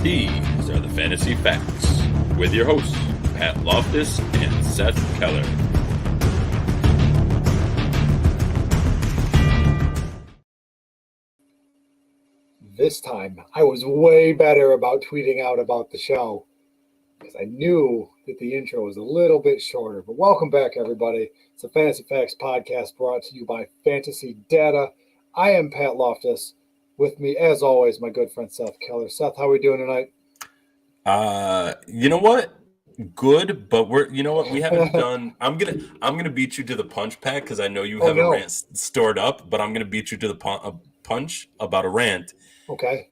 These are the Fantasy Facts with your hosts, Pat Loftus and Seth Keller. This time, I was way better about tweeting out about the show because I knew that the intro was a little bit shorter. But welcome back, everybody. It's the Fantasy Facts podcast brought to you by Fantasy Data. I am Pat Loftus. With me, as always, my good friend Seth Keller. Seth, how are we doing tonight? You know what? Good, but we haven't done. I'm gonna beat you to the punch, Pat, because I know you have a rant stored up. But I'm gonna beat you to the punch about a rant. Okay.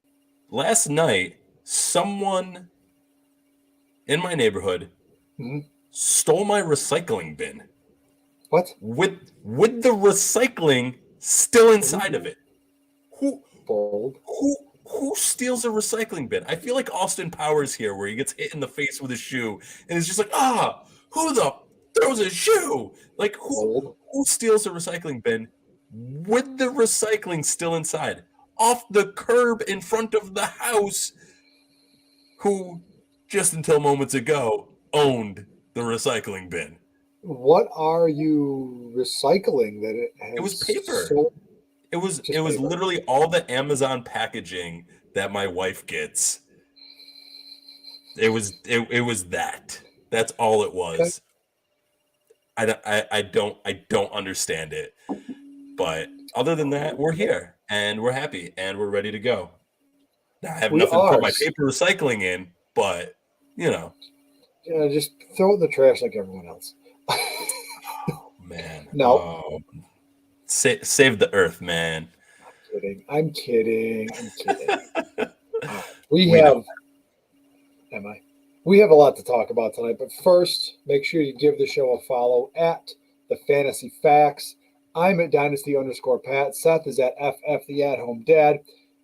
Last night, someone in my neighborhood stole my recycling bin. What? With the recycling still inside of it. Who steals a recycling bin? I feel like Austin Powers here, where he gets hit in the face with a shoe, and it's just like, who the throws a shoe? Like, who steals a recycling bin with the recycling still inside, off the curb in front of the house, who just until moments ago owned the recycling bin? What are you recycling that it has? It was paper. It was paper. Literally all the Amazon packaging that my wife gets. It was that. That's all it was. Okay. I don't understand it. But other than that, we're here and we're happy and we're ready to go. Now, I have nothing to put my paper recycling in, but Yeah, just throw it in the trash like everyone else. Oh man. No. Oh. Save the earth, man. I'm kidding. We have a lot to talk about tonight, but first, make sure you give the show a follow at the Fantasy Facts. I'm at Dynasty_Pat. Seth is at FF the At Home Dad.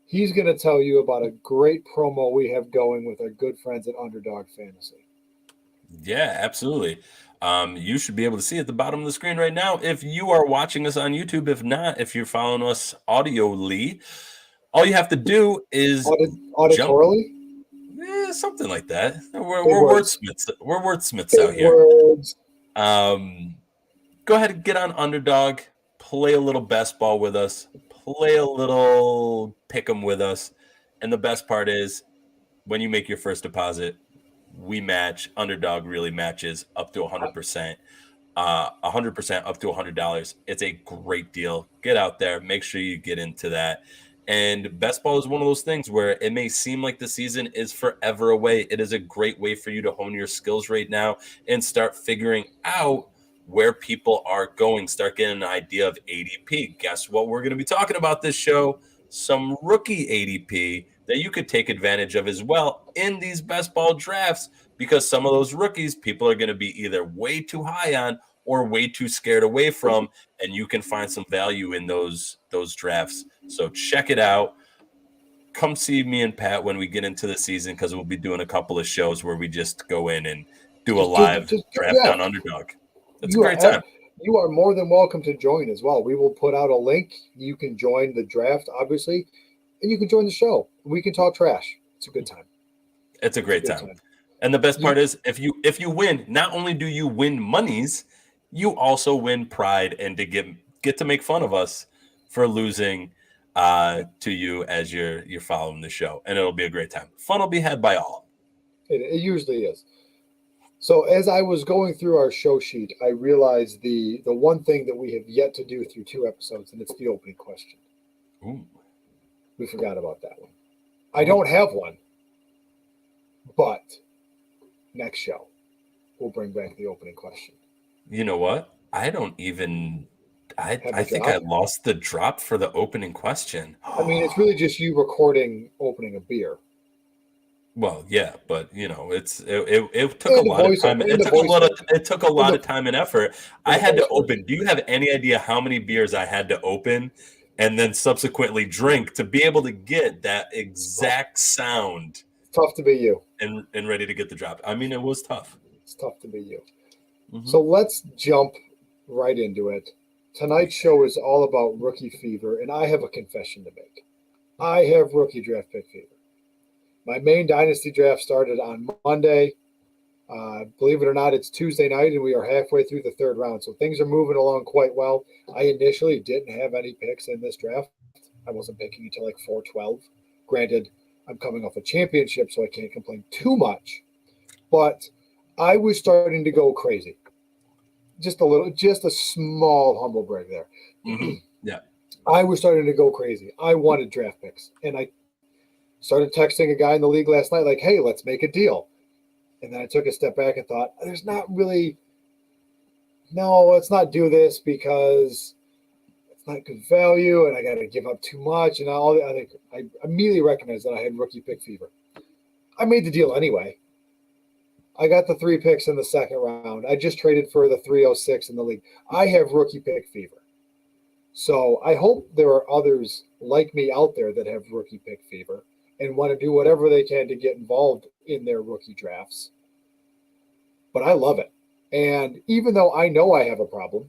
He's going to tell you about a great promo we have going with our good friends at Underdog Fantasy. Yeah, absolutely. You should be able to see at the bottom of the screen right now if you are watching us on YouTube. If not, if you're following us audioly, all you have to do is auditorily? Yeah, something like that. We're wordsmiths. We're wordsmiths out here. Words. Go ahead and get on Underdog. Play a little best ball with us. Play a little pick'em with us. And the best part is when you make your first deposit, we match. Underdog really matches up to 100%. 100% up to $100. It's a great deal. Get out there. Make sure you get into that. And best ball is one of those things where it may seem like the season is forever away. It is a great way for you to hone your skills right now and start figuring out where people are going. Start getting an idea of ADP. Guess what we're going to be talking about this show? Some rookie ADP that you could take advantage of as well in these best ball drafts, because some of those rookies people are going to be either way too high on or way too scared away from, and you can find some value in those drafts. So check it out. Come see me and Pat when we get into the season, because we'll be doing a couple of shows where we just go in and do a live draft on Underdog. It's a great time. You are more than welcome to join as well. We will put out a link. You can join the draft, obviously, and you can join the show. We can talk trash. It's a good time. It's a great time. And the best part is, if you win, not only do you win monies, you also win pride and to get to make fun of us for losing to you as you're following the show. And it'll be a great time. Fun will be had by all. It usually is. So as I was going through our show sheet, I realized the one thing that we have yet to do through 2 episodes, and it's the opening question. Ooh. We forgot about that one. I don't have one, but next show we'll bring back the opening question. You know what? I think I lost the drop for the opening question. I mean, it's really just you recording opening a beer. Well, yeah, but it took a lot of time. It took a lot of time and effort. I had to open. Do you have any idea how many beers I had to open and then subsequently drink to be able to get that exact sound? It's tough to be you. And ready to get the drop. I mean, it was tough. It's tough to be you. Mm-hmm. So let's jump right into it. Tonight's show is all about rookie fever, and I have a confession to make. I have rookie draft pick fever. My main Dynasty draft started on Monday. Believe it or not, it's Tuesday night, and we are halfway through the third round. So things are moving along quite well. I initially didn't have any picks in this draft. I wasn't picking until like 412. Granted, I'm coming off a championship, so I can't complain too much. But I was starting to go crazy. Just a small humble brag there. Mm-hmm. Yeah. I was starting to go crazy. I wanted draft picks. And I started texting a guy in the league last night, like, hey, let's make a deal. And then I took a step back and thought, let's not do this because it's not good value and I got to give up too much. And I immediately recognized that I had rookie pick fever. I made the deal anyway. I got the 3 picks in the second round. I just traded for the 306 in the league. I have rookie pick fever. So I hope there are others like me out there that have rookie pick fever and want to do whatever they can to get involved in their rookie drafts. But I love it. And even though I know I have a problem,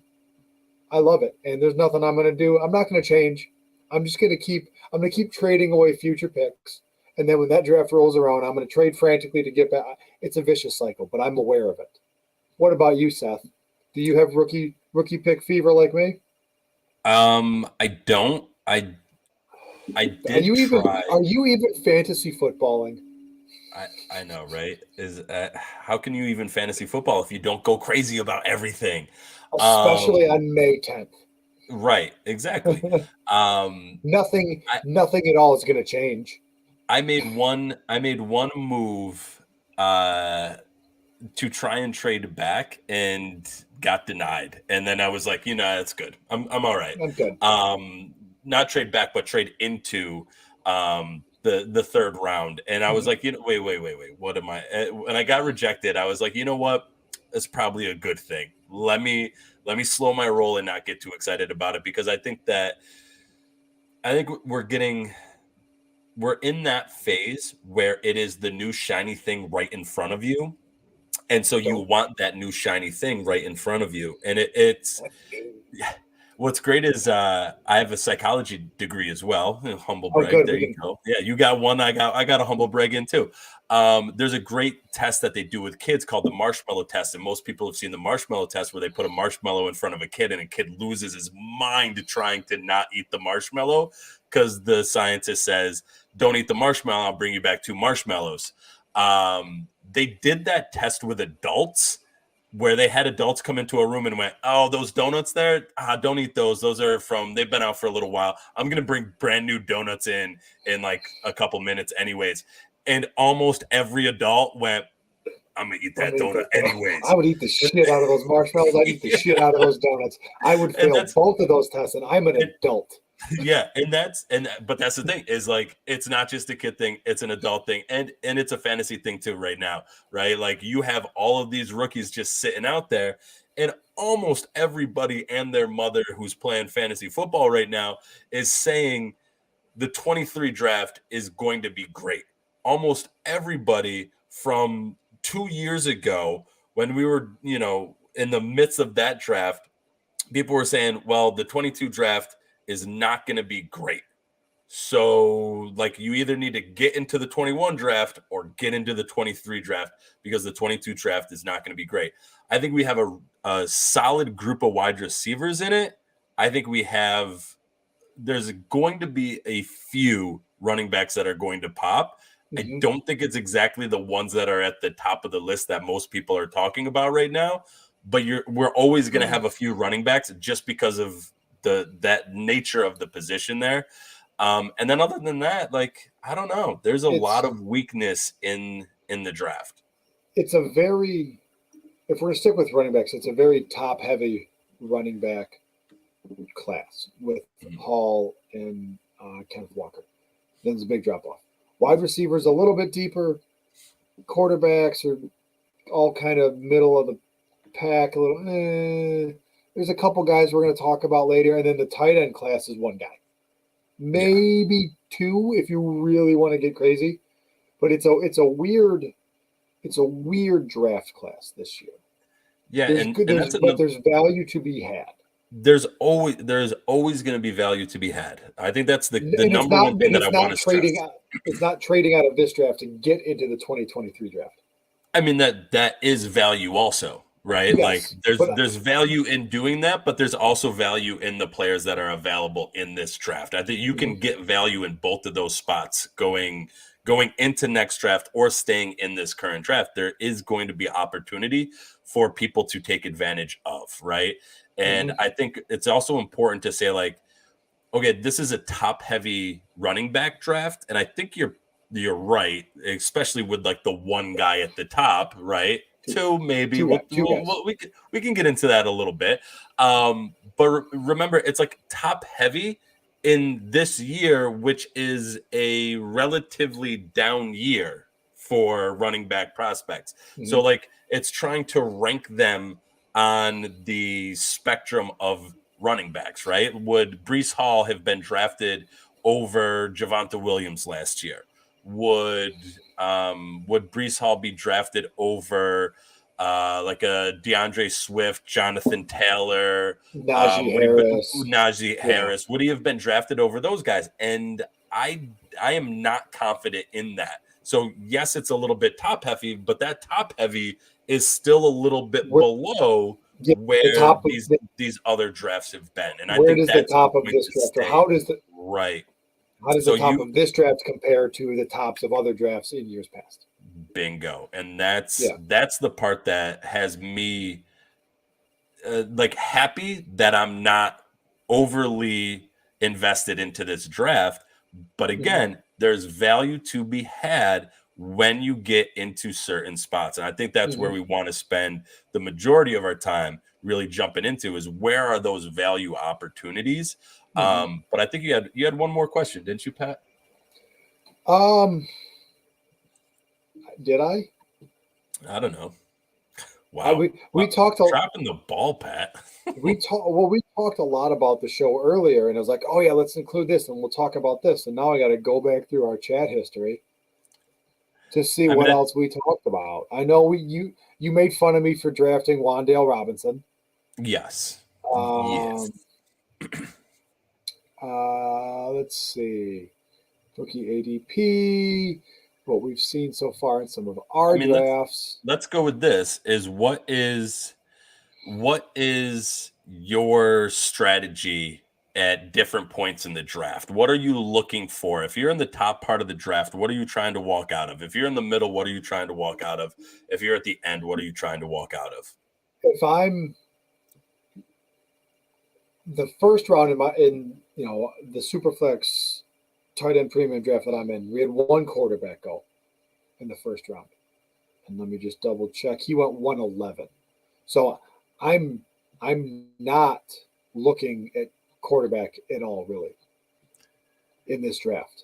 I love it. And there's nothing I'm going to do. I'm not going to change. I'm going to keep trading away future picks. And then when that draft rolls around, I'm going to trade frantically to get back. It's a vicious cycle, but I'm aware of it. What about you, Seth? Do you have rookie pick fever like me? I don't. I did try. Are you even fantasy footballing? I know, right? How can you even fantasy football if you don't go crazy about everything? Especially on May 10th. Right, exactly. Nothing at all is going to change. I made one move to try and trade back and got denied. And then I was like, that's good. I'm all right. I'm good. Not trade back, but trade into the third round. And I was like, wait, what am I? And I got rejected. I was like, you know what? It's probably a good thing. Let me slow my roll and not get too excited about it, because I think we're in that phase where it is the new shiny thing right in front of you. And so you want that new shiny thing right in front of you. And it's what's great is I have a psychology degree as well. Humble brag. Good. There you go. Yeah, you got one. I got a humble brag in too. There's a great test that they do with kids called the Marshmallow Test. And most people have seen the Marshmallow Test, where they put a marshmallow in front of a kid and a kid loses his mind trying to not eat the marshmallow, because the scientist says, don't eat the marshmallow, I'll bring you back 2 marshmallows. They did that test with adults, where they had adults come into a room and went, oh, those donuts there, don't eat those. Those are they've been out for a little while. I'm going to bring brand new donuts in like a couple minutes anyways. And almost every adult went, I'm going to eat that donut anyways. I would eat the shit out of those marshmallows. I'd eat the shit out of those donuts. I would fail both of those tests, and I'm an adult. Yeah, but that's the thing, is like, it's not just a kid thing, it's an adult thing, and it's a fantasy thing too right now, right? Like, you have all of these rookies just sitting out there, and almost everybody and their mother who's playing fantasy football right now is saying the 23 draft is going to be great. Almost everybody from 2 years ago, when we were, in the midst of that draft, people were saying, well, the 22 draft is not going to be great. So, like, you either need to get into the 21 draft or get into the 23 draft, because the 22 draft is not going to be great. I think we have a solid group of wide receivers in it. I think there's going to be a few running backs that are going to pop. Mm-hmm. I don't think it's exactly the ones that are at the top of the list that most people are talking about right now, but we're always going to have a few running backs just because of that nature of the position there. And then other than that, like, I don't know, there's a lot of weakness in the draft. If we're going to stick with running backs, it's a very top heavy running back class with Hall and Kenneth Walker. Then there's a big drop off. Wide receivers a little bit deeper. Quarterbacks are all kind of middle of the pack, a little There's a couple guys we're going to talk about later, and then the tight end class is one guy, maybe 2 if you really want to get crazy. But it's a weird draft class this year. Yeah, there's value to be had. There's always going to be value to be had. I think that's the number one thing that I want to stress. it's not trading out of this draft to get into the 2023 draft. I mean, that is value also, right? Yes, like there's value in doing that, but there's also value in the players that are available in this draft. I think you can get value in both of those spots going into next draft or staying in this current draft. There is going to be opportunity for people to take advantage of, right? And I think it's also important to say, like, okay, this is a top-heavy running back draft, and I think you're right, especially with like the one guy at the top, right? Two, maybe. We can get into that a little bit. But remember, it's like top-heavy in this year, which is a relatively down year for running back prospects. So, like, it's trying to rank them on the spectrum of running backs, right? Would Breece Hall have been drafted over Javonte Williams last year? Would Breece Hall be drafted over like a DeAndre Swift, Jonathan Taylor, Najee Harris? Would he have been drafted over those guys? And I am not confident in that. So yes, it's a little bit top heavy, but that top heavy is still a little bit below where these other drafts have been. And I think that's the top of this draft, or how does the top of this draft compare to the tops of other drafts in years past? Bingo. And that's the part that has me like happy that I'm not overly invested into this draft. But again, there's value to be had when you get into certain spots. And I think that's where we want to spend the majority of our time really jumping into, is where are those value opportunities? But I think you had one more question, didn't you, Pat? Did I? I don't know. Wow. We talked dropping the ball, Pat. we talked a lot about the show earlier, and I was like, oh yeah, let's include this and we'll talk about this. And now I got to go back through our chat history to see what else we talked about. I know you made fun of me for drafting Wan'Dale Robinson. Yes. Yes. Let's see. Rookie ADP, what we've seen so far in some of our drafts. Let's go with this. What is your strategy at different points in the draft? What are you looking for? If you're in the top part of the draft, what are you trying to walk out of? If you're in the middle, what are you trying to walk out of? If you're at the end, what are you trying to walk out of? If I'm the first round in the Superflex tight end premium draft that I'm in, we had one quarterback go in the first round. And let me just double check. He went 111. So I'm not looking at quarterback at all, really, in this draft.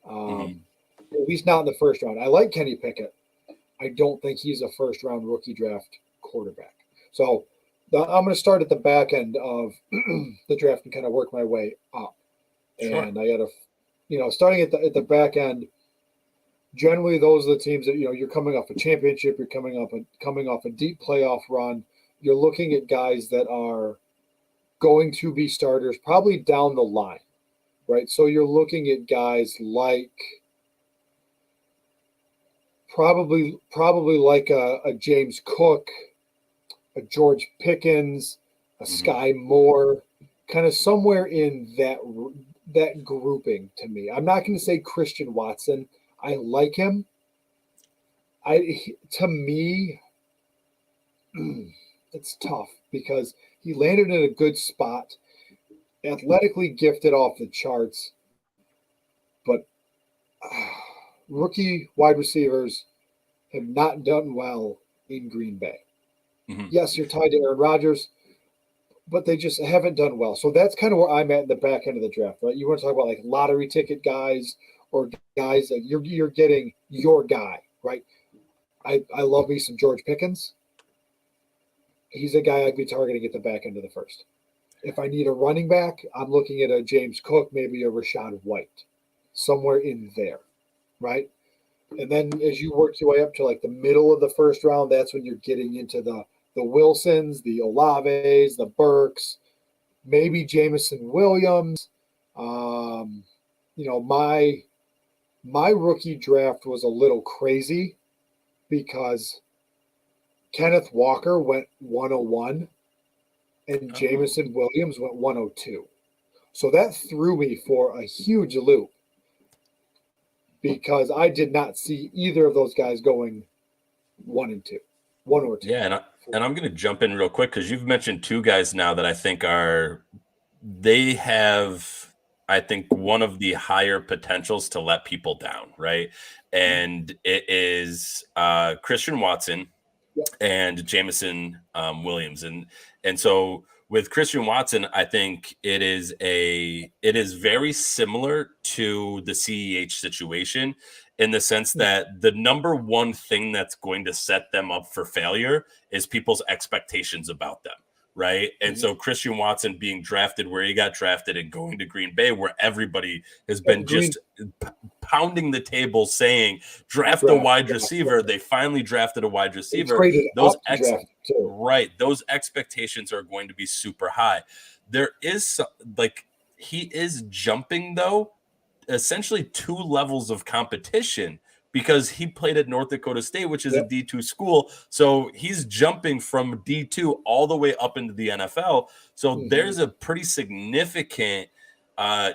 At least not in the first round. I like Kenny Pickett. I don't think he's a first round rookie draft quarterback. So I'm going to start at the back end of the draft and kind of work my way up. Sure. And I got to, starting at the back end. Generally, those are the teams that you're coming off a championship. You're coming off a deep playoff run. You're looking at guys that are going to be starters probably down the line, right? So you're looking at guys like probably like a James Cook, a George Pickens, a Sky Moore, kind of somewhere in that grouping to me. I'm not going to say Christian Watson. I like him. To me, it's tough because he landed in a good spot, athletically gifted off the charts, but rookie wide receivers have not done well in Green Bay. Yes, you're tied to Aaron Rodgers, but they just haven't done well. So that's kind of where I'm at in the back end of the draft, right? You want to talk about like lottery ticket guys or guys that you're getting your guy, right? I love me some George Pickens. He's a guy I'd be targeting at the back end of the first. If I need a running back, I'm looking at a James Cook, maybe a Rachaad White, somewhere in there, right? And then as you work your way up to like the middle of the first round, that's when you're getting into the Wilsons, the Olaves, the Burks, maybe Jameson Williams. My rookie draft was a little crazy because Kenneth Walker went 101 and Jameson Williams went 102. So that threw me for a huge loop because I did not see either of those guys going 1 and 2, 1 or 2. Yeah, and I'm going to jump in real quick because you've mentioned two guys now that I think they have, I think, one of the higher potentials to let people down, right? And it is Christian Watson and Jameson Williams. And so with Christian Watson, I think it is very similar to the CEH situation in the sense that the number one thing that's going to set them up for failure is people's expectations about them. Right. And so Christian Watson being drafted where he got drafted and going to Green Bay, where everybody has been just pounding the table saying, draft a wide receiver. They finally drafted a wide receiver. Those expectations are going to be super high. There is he is jumping, though, essentially 2 levels of competition because he played at North Dakota State, which is a D2 school. So he's jumping from D2 all the way up into the NFL. So there's a pretty significant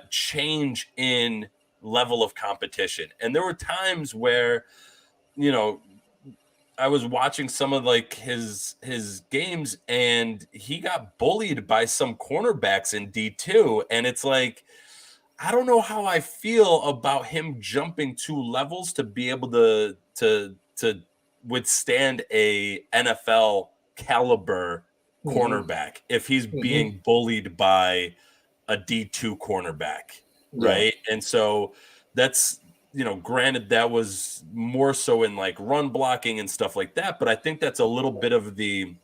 change in level of competition. And there were times where, I was watching some of his games and he got bullied by some cornerbacks in D2. And it's like, I don't know how I feel about him jumping 2 levels to be able to withstand a NFL caliber cornerback if he's being bullied by a D2 cornerback, right? And so that's, granted that was more so in run blocking and stuff like that, but I think that's a little bit of the,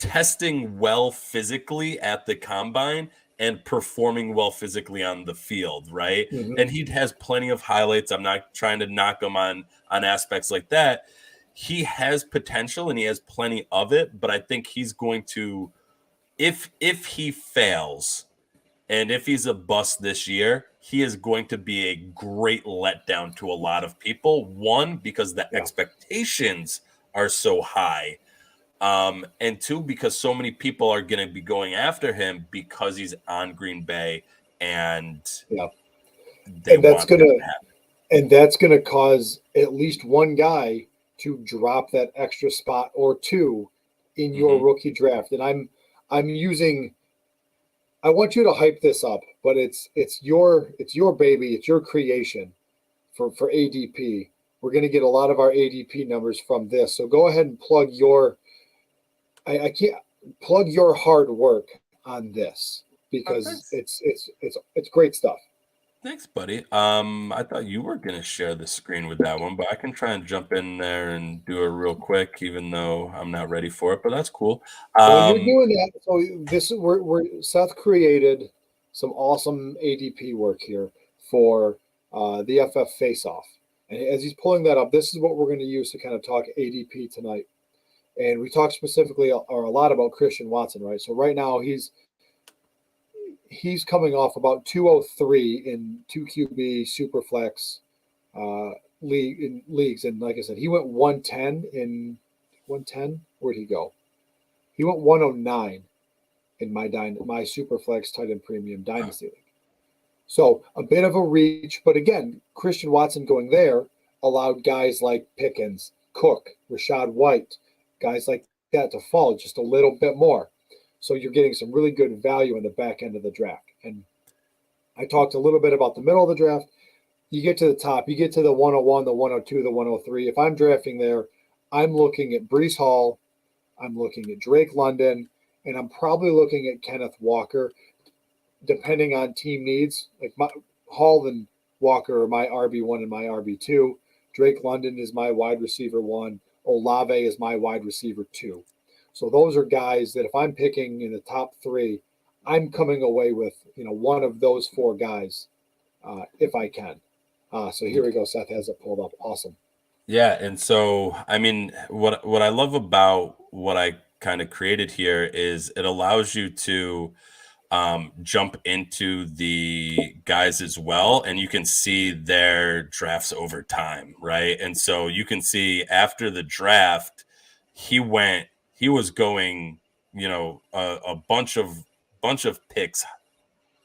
testing well physically at the combine and performing well physically on the field, right? And he has plenty of highlights. I'm not trying to knock him on aspects like that. He has potential and he has plenty of it, but I think he's going to, if he fails and if he's a bust this year, he is going to be a great letdown to a lot of people. One, because the expectations are so high. And 2, because so many people are going to be going after him because he's on Green Bay and that's going to cause at least one guy to drop that extra spot or 2 in your rookie draft. And I'm using, I want you to hype this up, but it's your baby, it's your creation for ADP. We're going to get a lot of our ADP numbers from this. So go ahead and plug your I can't plug your hard work on this because it's great stuff. Thanks, buddy. I thought you were going to share the screen with that one, but I can try and jump in there and do it real quick, even though I'm not ready for it. But that's cool. When you're doing that, so this we're Seth created some awesome ADP work here for the FF Face-Off, and as he's pulling that up, this is what we're going to use to kind of talk ADP tonight. And we talked specifically or a lot about Christian Watson, right? So right now he's coming off about 203 in 2QB Superflex leagues, and like I said, he went 110 in 110. Where'd he go? He went 109 in my Superflex Tight End Premium Dynasty League. So a bit of a reach, but again, Christian Watson going there allowed guys like Pickens, Cook, Rashad White, guys like that to fall just a little bit more. So you're getting some really good value in the back end of the draft. And I talked a little bit about the middle of the draft. You get to the top, you get to the 101, the 102, the 103. If I'm drafting there, I'm looking at Breece Hall, I'm looking at Drake London, and I'm probably looking at Kenneth Walker, depending on team needs. Like Hall and Walker are my RB1 and my RB2. Drake London is my wide receiver 1. Olave is my wide receiver 2. So those are guys that if I'm picking in the top 3, I'm coming away with one of those 4 guys if I can. So here we go. Seth has it pulled up. Awesome. Yeah, and so I mean, what I love about what I kind of created here is it allows you to jump into the guys as well, and you can see their drafts over time, right? And so you can see after the draft, he was going, a bunch of picks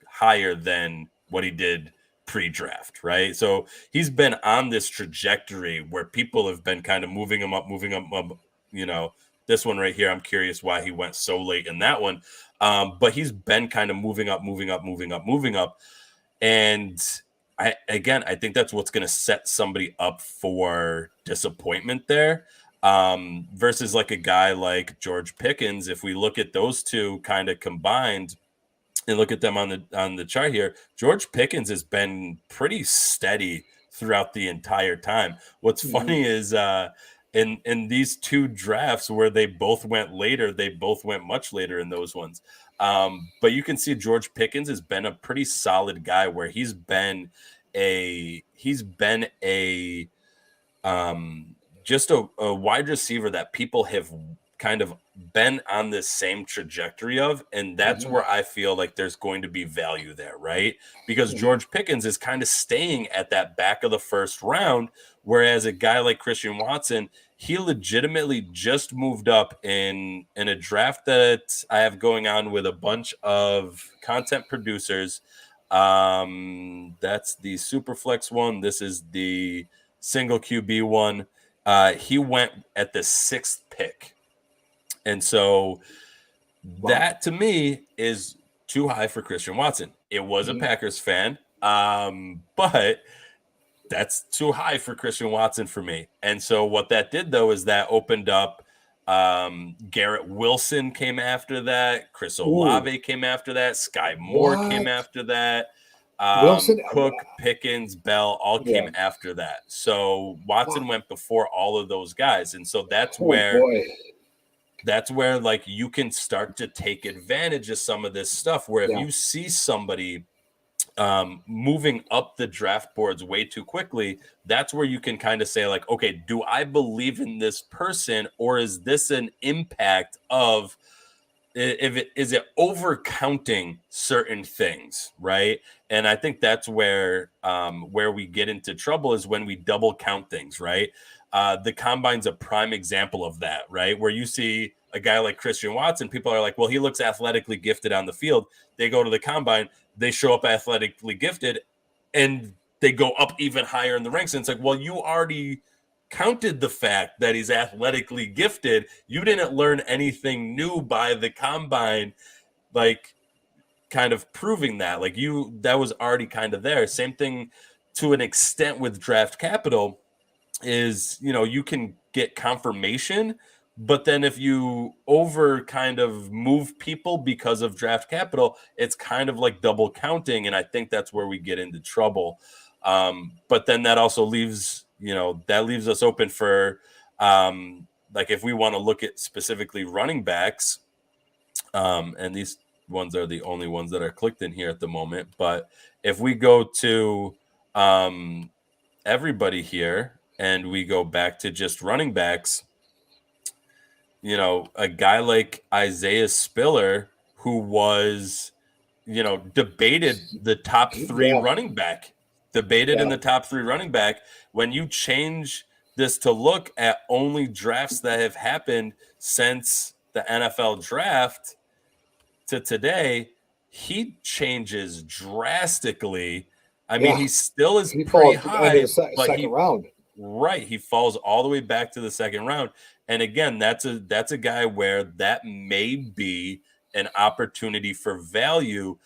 higher than what he did pre-draft, right? So he's been on this trajectory where people have been kind of moving him up. This one right here, I'm curious why he went so late in that one. But he's been kind of moving up. And I think that's what's going to set somebody up for disappointment there. Versus like a guy like George Pickens. If we look at those two kind of combined and look at them on the chart here, George Pickens has been pretty steady throughout the entire time. What's funny is in these two drafts where they both went later, they both went much later in those ones. But you can see George Pickens has been a pretty solid guy where he's been just a wide receiver that people have kind of been on this same trajectory of, and that's where I feel like there's going to be value there, right? Because George Pickens is kind of staying at that back of the first round, whereas a guy like Christian Watson, he legitimately just moved up in a draft that I have going on with a bunch of content producers. That's the Superflex one. This is the single QB one. He went at the 6th pick. And so that to me is too high for Christian Watson. It was a Packers fan, but that's too high for Christian Watson for me. And so what that did, though, is that opened up Garrett Wilson came after that. Chris Olave came after that. Sky Moore came after that. Wilson, Cook, Pickens, Bell all came after that. So Watson went before all of those guys. And so that's where like you can start to take advantage of some of this stuff where if you see somebody moving up the draft boards way too quickly, that's where you can kind of say like, okay, do I believe in this person, or is this an impact of is it over counting certain things, right? And I think that's where we get into trouble is when we double count things, right? The combine's a prime example of that, right? Where you see a guy like Christian Watson, people are like, well, he looks athletically gifted on the field. They go to the combine, they show up athletically gifted, and they go up even higher in the ranks. And it's like, well, you already counted the fact that he's athletically gifted. You didn't learn anything new by the combine, like kind of proving that. Like that was already kind of there. Same thing to an extent with draft capital is, you can get confirmation, but then if you over kind of move people because of draft capital, it's kind of like double counting. And I think that's where we get into trouble. But then that also leaves us open for like if we want to look at specifically running backs, and these ones are the only ones that are clicked in here at the moment. But if we go to everybody here and we go back to just running backs, a guy like Isaiah Spiller, who was, debated the top 3 running back, in the top 3 running back. When you change this to look at only drafts that have happened since the NFL draft to today, he changes drastically. I mean, he still is pretty high, but second round. Right, he falls all the way back to the second round. And again, that's a guy where that may be an opportunity for value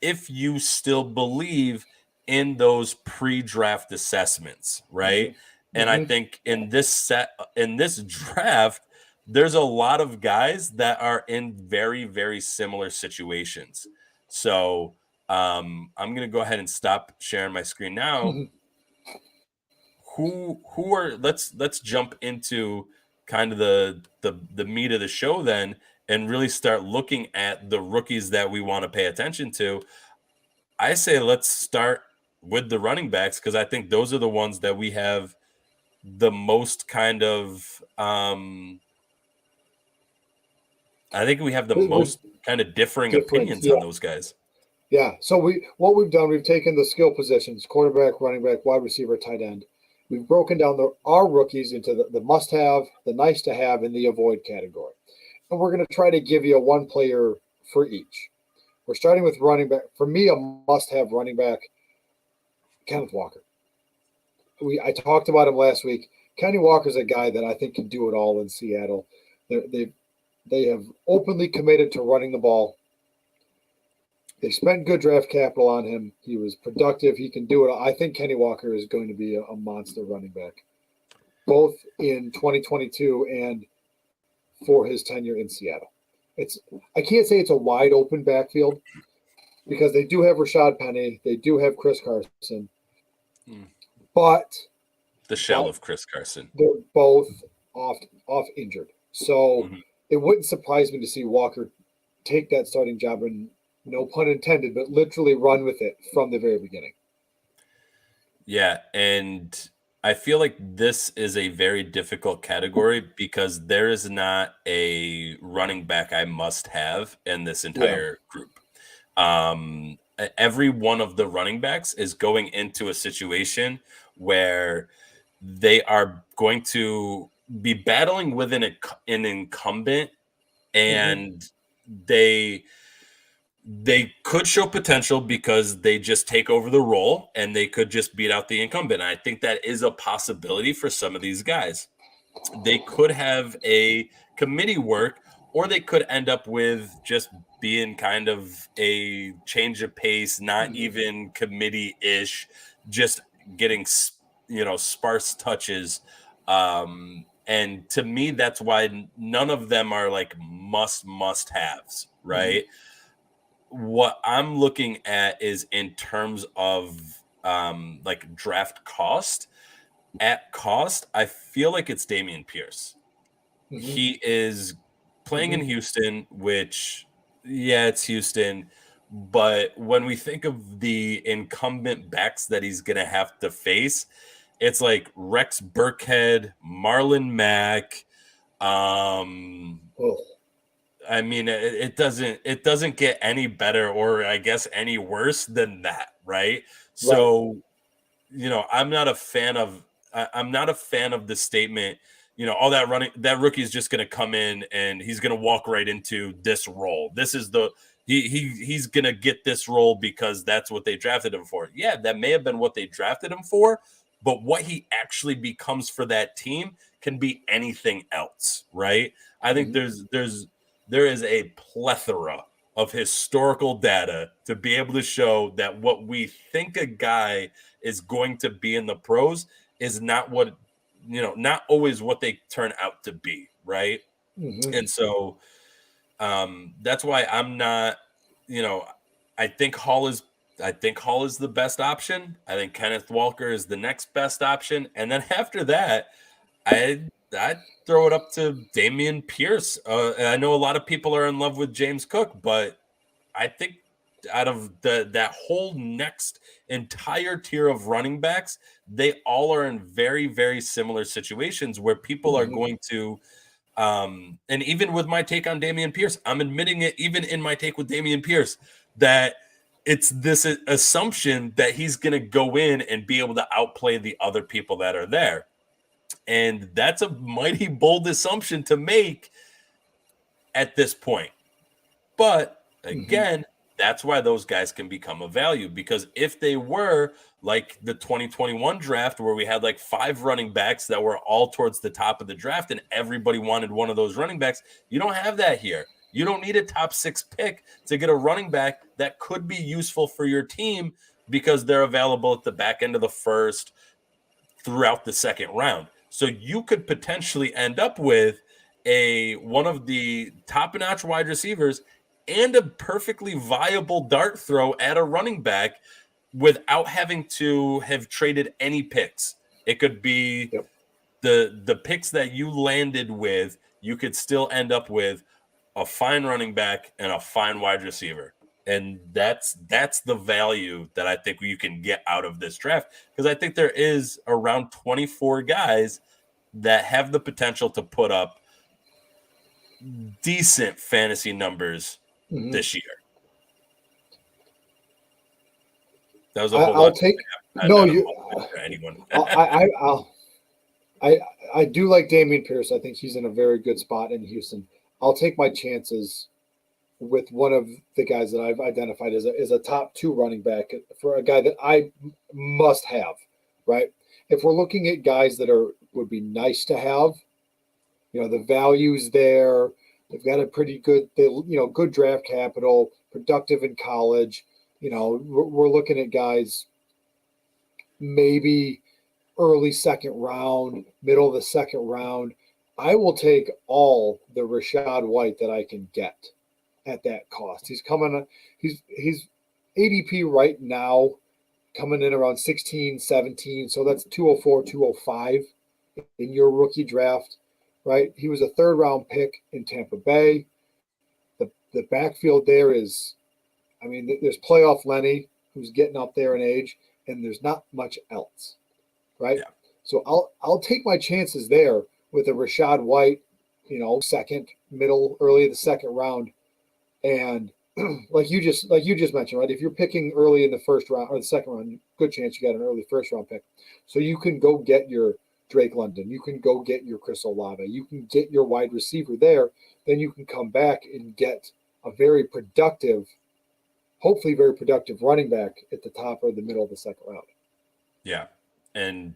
if you still believe in those pre-draft assessments, right? And I think in this draft, there's a lot of guys that are in very, very similar situations. So I'm going to go ahead and stop sharing my screen now. Who are let's jump into kind of the meat of the show then, and really start looking at the rookies that we want to pay attention to. I say let's start with the running backs, because I think those are the ones that we have the most kind of most kind of differing opinions on those guys. Yeah. So we've done, we've taken the skill positions, quarterback, running back, wide receiver, tight end. We've broken down our rookies into the must-have, the nice-to-have, and the avoid category. And we're going to try to give you one player for each. We're starting with running back. For me, a must-have running back, Kenneth Walker. I talked about him last week. Kenny Walker's a guy that I think can do it all in Seattle. They have openly committed to running the ball. They spent good draft capital on him. He was productive. He can do it. I think Kenny Walker is going to be a monster running back, both in 2022 and for his tenure in Seattle. I can't say it's a wide open backfield because they do have Rashad Penny. They do have Chris Carson. But the shell of Chris Carson. They're both off injured. So it wouldn't surprise me to see Walker take that starting job and, no pun intended, but literally run with it from the very beginning. Yeah, and I feel like this is a very difficult category because there is not a running back I must have in this entire group. Every one of the running backs is going into a situation where they are going to be battling with an incumbent, and they could show potential because they just take over the role and they could just beat out the incumbent. And I think that is a possibility for some of these guys. They could have a committee work, or they could end up with just being kind of a change of pace, not even committee-ish, just getting, sparse touches. And to me, that's why none of them are like must-haves, right? What I'm looking at is in terms of like draft cost. At cost, I feel like it's Damien Pierce. He is playing in Houston, which, it's Houston. But when we think of the incumbent backs that he's going to have to face, it's like Rex Burkhead, Marlon Mack. I mean, it doesn't get any better, or I guess any worse than that, right? So, I'm not a fan of the statement, that rookie is just going to come in and he's going to walk right into this role. This is he's going to get this role because that's what they drafted him for. Yeah, that may have been what they drafted him for, but what he actually becomes for that team can be anything else, right? I think there is a plethora of historical data to be able to show that what we think a guy is going to be in the pros is not not always what they turn out to be, right? And so that's why I'm not, I think Hall is the best option. I think Kenneth Walker is the next best option. And then after that, I'd throw it up to Damien Pierce. I know a lot of people are in love with James Cook, but I think out of that whole next entire tier of running backs, they all are in very, very similar situations where people are going to and even with my take on Damien Pierce, I'm admitting it, even in my take with Damien Pierce, that it's this assumption that he's going to go in and be able to outplay the other people that are there. And that's a mighty bold assumption to make at this point. But again, that's why those guys can become a value, because if they were like the 2021 draft where we had like 5 running backs that were all towards the top of the draft and everybody wanted one of those running backs, you don't have that here. You don't need a top 6 pick to get a running back that could be useful for your team because they're available at the back end of the first throughout the second round. So you could potentially end up with one of the top-notch wide receivers and a perfectly viable dart throw at a running back without having to have traded any picks. It could be the picks that you landed with, you could still end up with a fine running back and a fine wide receiver. And that's the value that I think you can get out of this draft, because I think there is around 24 guys that have the potential to put up decent fantasy numbers this year. That was a whole I'll lot. take For anyone. I do like Damien Pierce. I think he's in a very good spot in Houston. I'll take my chances with one of the guys that I've identified as a top 2 running back for a guy that I must have, right? If we're looking at guys that would be nice to have, the value's there. They've got a pretty good, good draft capital, productive in college. We're looking at guys maybe early second round, middle of the second round. I will take all the Rachaad White that I can get at that cost. He's ADP right now coming in around 16, 17. So that's 204, 205 in your rookie draft, right? He was a 3rd round pick in Tampa Bay. The backfield there is, there's playoff Lenny who's getting up there in age, and there's not much else, right? Yeah. So I'll take my chances there with a Rachaad White, second, middle, early in the second round. And like you just mentioned, right? If you're picking early in the first round or the second round, good chance you got an early first round pick. So you can go get your Drake London, you can go get your Chris Olave, you can get your wide receiver there. Then you can come back and get a hopefully very productive running back at the top or the middle of the second round. Yeah. And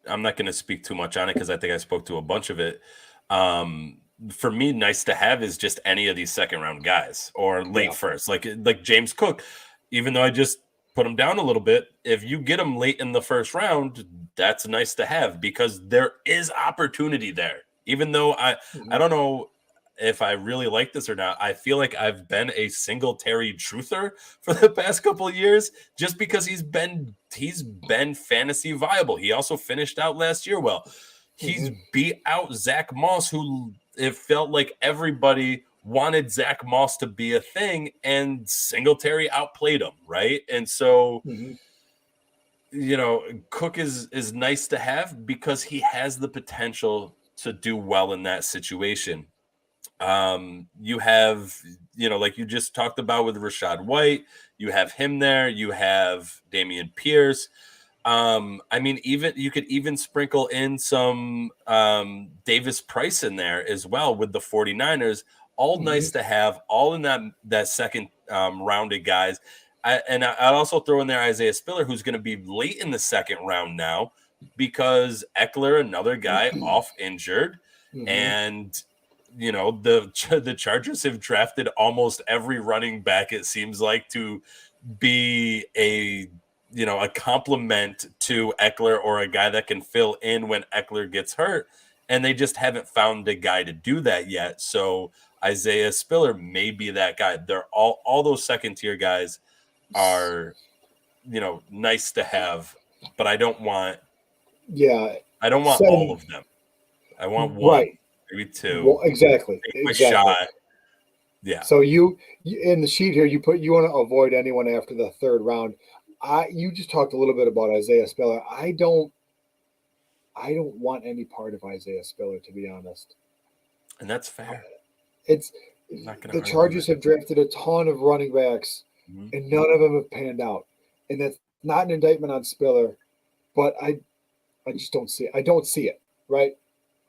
I'm not going to speak too much on it because I think I spoke to a bunch of it. For me, nice to have is just any of these second round guys or late first, like James Cook. Even though I just put him down a little bit, if you get him late in the first round, that's nice to have because there is opportunity there. Even though I don't know if I really like this or not, I feel like I've been a Singletary truther for the past couple of years just because he's been fantasy viable. He also finished out last year well. He's beat out Zach Moss, who it felt like everybody wanted Zach Moss to be a thing, and Singletary outplayed him, right? And so, Cook is nice to have because he has the potential to do well in that situation. You have, like you just talked about with Rachaad White, you have him there, you have Damien Pierce. Even you could even sprinkle in some Davis Price in there as well with the 49ers. All nice to have, all in that second rounded guys. I'd also throw in there Isaiah Spiller, who's going to be late in the second round now because Eckler, another guy, off injured. And, the Chargers have drafted almost every running back, it seems like, to be a compliment to Eckler or a guy that can fill in when Eckler gets hurt. And they just haven't found a guy to do that yet. So Isaiah Spiller may be that guy. They're all those second tier guys are, nice to have, but I don't want all of them. I want one, maybe 2. Well, exactly. Take my shot. Yeah. So you in the sheet here, you want to avoid anyone after the third round. You just talked a little bit about Isaiah Spiller. I don't want any part of Isaiah Spiller, to be honest. And that's fair. The Chargers have drafted a ton of running backs, and none of them have panned out. And that's not an indictment on Spiller, but I just don't see it. I don't see it, right?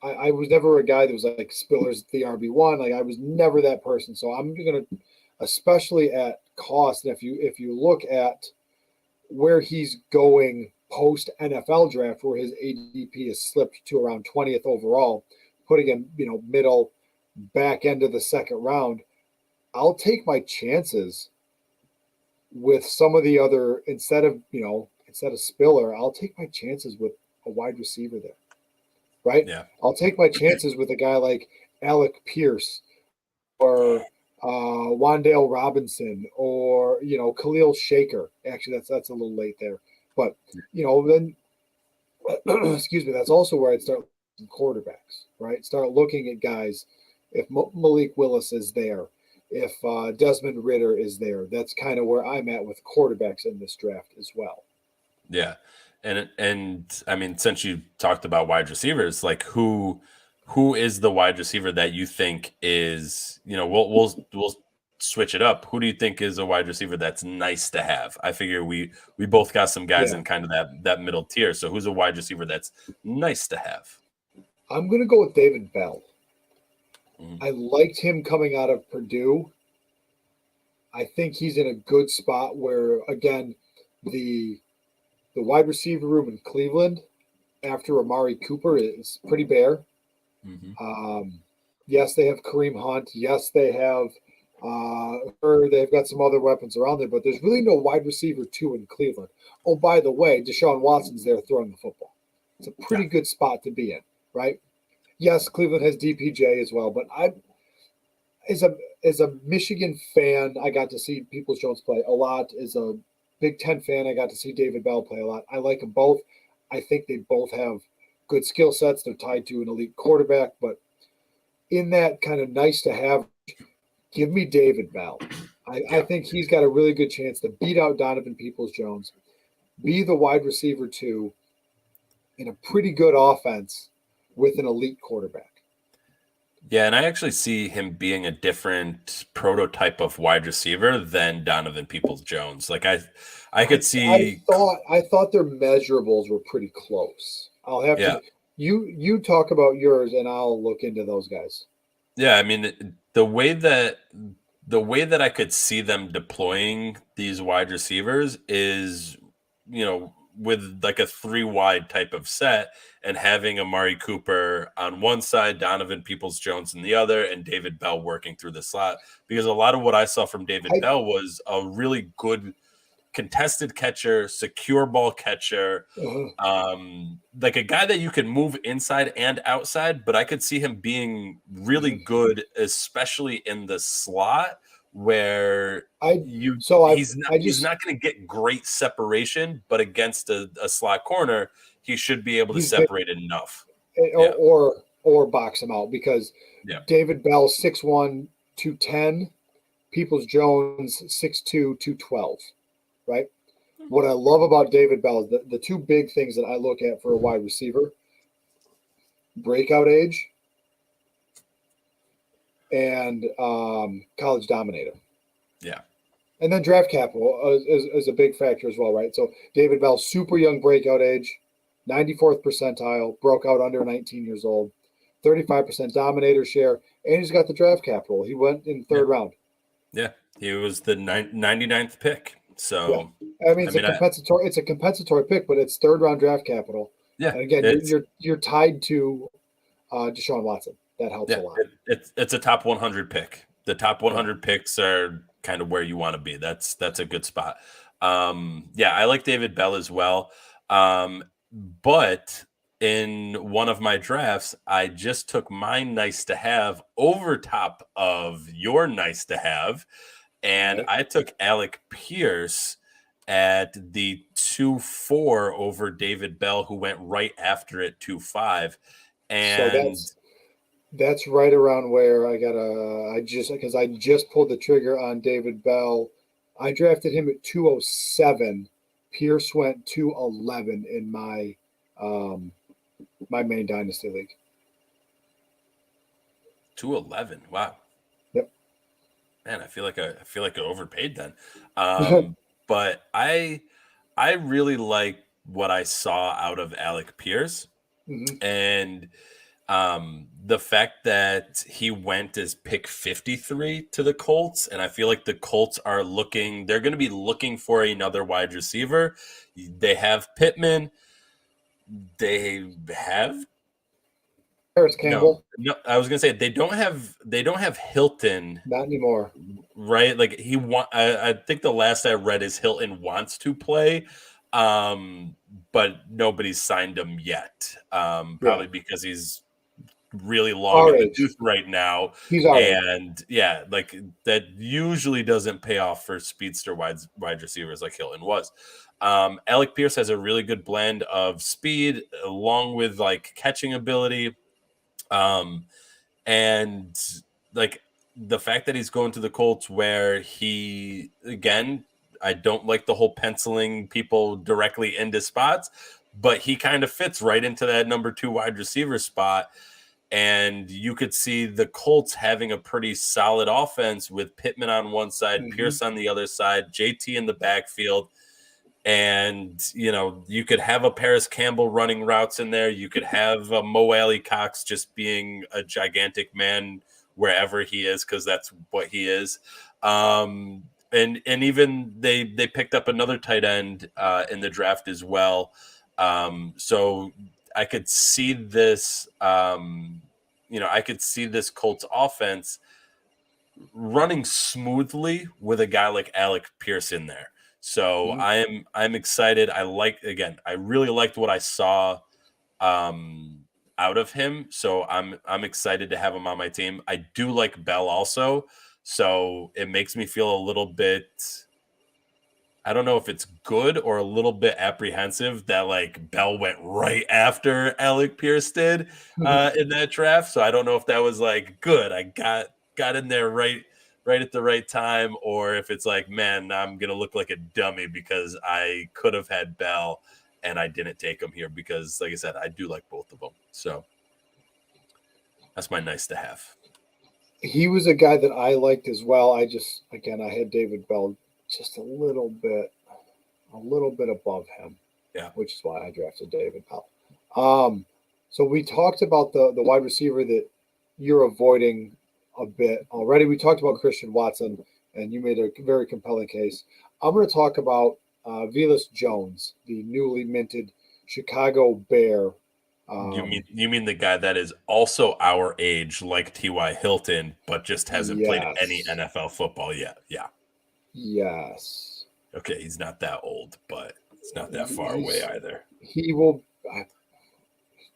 I was never a guy that was like Spiller's the RB1. Like I was never that person. So I'm going to, especially at cost, and if you look at where he's going post NFL draft, where his ADP has slipped to around 20th overall, putting him, middle back end of the second round, I'll take my chances with some of the other, instead of Spiller, I'll take my chances with a wide receiver there. Right? Yeah. I'll take my chances with a guy like Alec Pierce or Wan'Dale Robinson or, Khalil Shaker. Actually, that's a little late there. But, then, excuse me, that's also where I'd start looking at quarterbacks, right? Start looking at guys. If Malik Willis is there, if Desmond Ridder is there, that's kind of where I'm at with quarterbacks in this draft as well. Yeah. And I mean, since you talked about wide receivers, like who is the wide receiver that you think is, we'll switch it up, who do you think is a wide receiver that's nice to have? I figure we both got some guys in kind of that middle tier. So who's a wide receiver that's nice to have? I'm going to go with David Bell. Mm-hmm. I liked him coming out of Purdue. I think he's in a good spot where, again, the wide receiver room in Cleveland after Amari Cooper is pretty bare. Mm-hmm. Yes, they have Kareem Hunt. Yes, they have they've got some other weapons around there, but there's really no wide receiver 2 in Cleveland. Oh, by the way, Deshaun Watson's there throwing the football. It's a pretty good spot to be in, right? Yes, Cleveland has DPJ as well, but as a Michigan fan, I got to see Peoples-Jones play a lot. As a Big Ten fan, I got to see David Bell play a lot. I like them both. I think they both have good skill sets. They're tied to an elite quarterback, but in that kind of nice to have, give me David Bell. I think he's got a really good chance to beat out Donovan Peoples-Jones, be the wide receiver 2 in a pretty good offense with an elite quarterback. Yeah, and I actually see him being a different prototype of wide receiver than Donovan Peoples-Jones. Like I could see. I thought their measurables were pretty close. I'll have to. You talk about yours, and I'll look into those guys. Yeah, I mean the way that I could see them deploying these wide receivers is, with like a 3 wide type of set and having Amari Cooper on one side, Donovan Peoples-Jones on the other, and David Bell working through the slot. Because a lot of what I saw from David Bell was a really good contested catcher, secure ball catcher, like a guy that you can move inside and outside, but I could see him being really good, especially in the slot where he's not going to get great separation, but against a slot corner, he should be able to separate enough. Or box him out, because David Bell 6'1", 210, Peoples-Jones 6'2", 212. Right? What I love about David Bell is the 2 big things that I look at for a wide receiver: breakout age and college dominator. Yeah. And then draft capital is a big factor as well, right? So David Bell, super young breakout age, 94th percentile, broke out under 19 years old, 35% dominator share, and he's got the draft capital. He went in 3rd round. Yeah, he was the 99th pick. So I mean, it's a compensatory pick, but it's 3rd round draft capital. Yeah, and again, you're tied to Deshaun Watson. That helps a lot. It's a top 100 pick. The top 100 picks are kind of where you want to be. That's a good spot. I like David Bell as well. But in one of my drafts, I just took my nice to have over top of your nice to have. And I took Alec Pierce at the 2-4 over David Bell, who went right after it 2-5. And so that's right around where I just pulled the trigger on David Bell. I drafted him at 207. Pierce went 211 in my my main Dynasty league. 211. Wow. Yep. Man, I feel like I overpaid then. But I really like what I saw out of Alec Pierce. Mm-hmm. And the fact that he went as pick 53 to the Colts, and I feel like the Colts they're going to be looking for another wide receiver. They have Pittman. They have Harris Campbell. No, I was going to say they don't have Hilton. Not anymore. Right? Like I think the last I read is Hilton wants to play. But nobody's signed him yet. Probably because he's really long in the tooth right now. Like that usually doesn't pay off for speedster wide receivers like Hilton was. Alec Pierce has a really good blend of speed along with like catching ability. And like the fact that he's going to the Colts where he, again, I don't like the whole penciling people directly into spots, but he kind of fits right into that number 2 wide receiver spot. And you could see the Colts having a pretty solid offense with Pittman on one side, Pierce on the other side, JT in the backfield. And, you could have a Paris Campbell running routes in there. You could have a Mo Alley Cox just being a gigantic man wherever he is, because that's what he is. And even they picked up another tight end in the draft as well. So I could see this, I could see this Colts offense running smoothly with a guy like Alec Pierce in there. So I'm excited. I really liked what I saw out of him. So I'm excited to have him on my team. I do like Bell also. So it makes me feel a little bit, I don't know if it's good or a little bit apprehensive that like Bell went right after Alec Pierce did in that draft. So I don't know if that was like good. I got in there right at the right time, or if it's like, man, I'm going to look like a dummy because I could have had Bell and I didn't take him here because, like I said, I do like both of them. So that's my nice to have. He was a guy that I liked as well. I had David Bell just a little bit above him. Yeah. Which is why I drafted David Bell. So we talked about the wide receiver that you're avoiding a bit already. We talked about Christian Watson, and you made a very compelling case. I'm going to talk about Velus Jones, the newly minted Chicago Bear. You mean the guy that is also our age, like T.Y. Hilton, but just hasn't played any NFL football yet? Yeah. Yes. Okay, he's not that old, but it's not that far away either. He will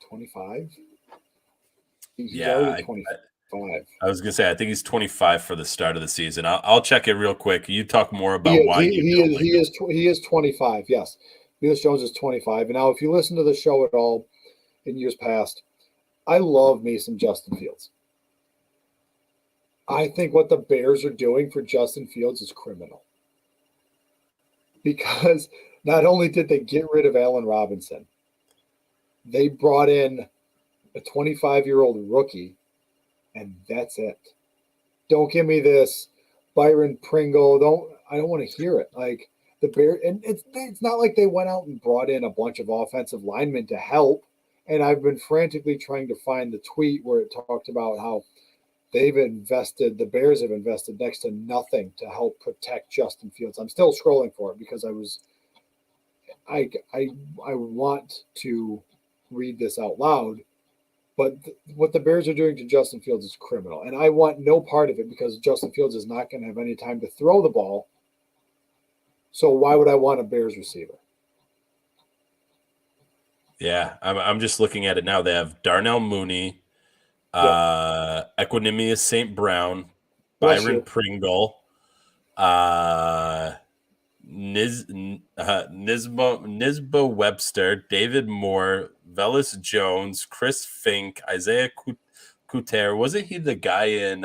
25? He's already 25. I was gonna say, I think he's 25 for the start of the season. I'll check it real quick. You talk more about why he is 25. Yes, Velus Jones is 25. And now, if you listen to the show at all in years past, I love me some Justin Fields. I think what the Bears are doing for Justin Fields is criminal, because not only did they get rid of Allen Robinson, they brought in a 25-year-old rookie. And that's it. Don't give me this Byron Pringle. I don't want to hear it. Like the Bears, and it's not like they went out and brought in a bunch of offensive linemen to help. And I've been frantically trying to find the tweet where it talked about how the Bears have invested next to nothing to help protect Justin Fields. I'm still scrolling for it because I want to read this out loud. But what the Bears are doing to Justin Fields is criminal. And I want no part of it because Justin Fields is not going to have any time to throw the ball. So why would I want a Bears receiver? Yeah, I'm just looking at it now. They have Darnell Mooney, Equanimous St. Brown, Byron Pringle, Nisba Webster, David Moore, Velus Jones, Chris Fink, Isaiah Couture. Wasn't he the guy in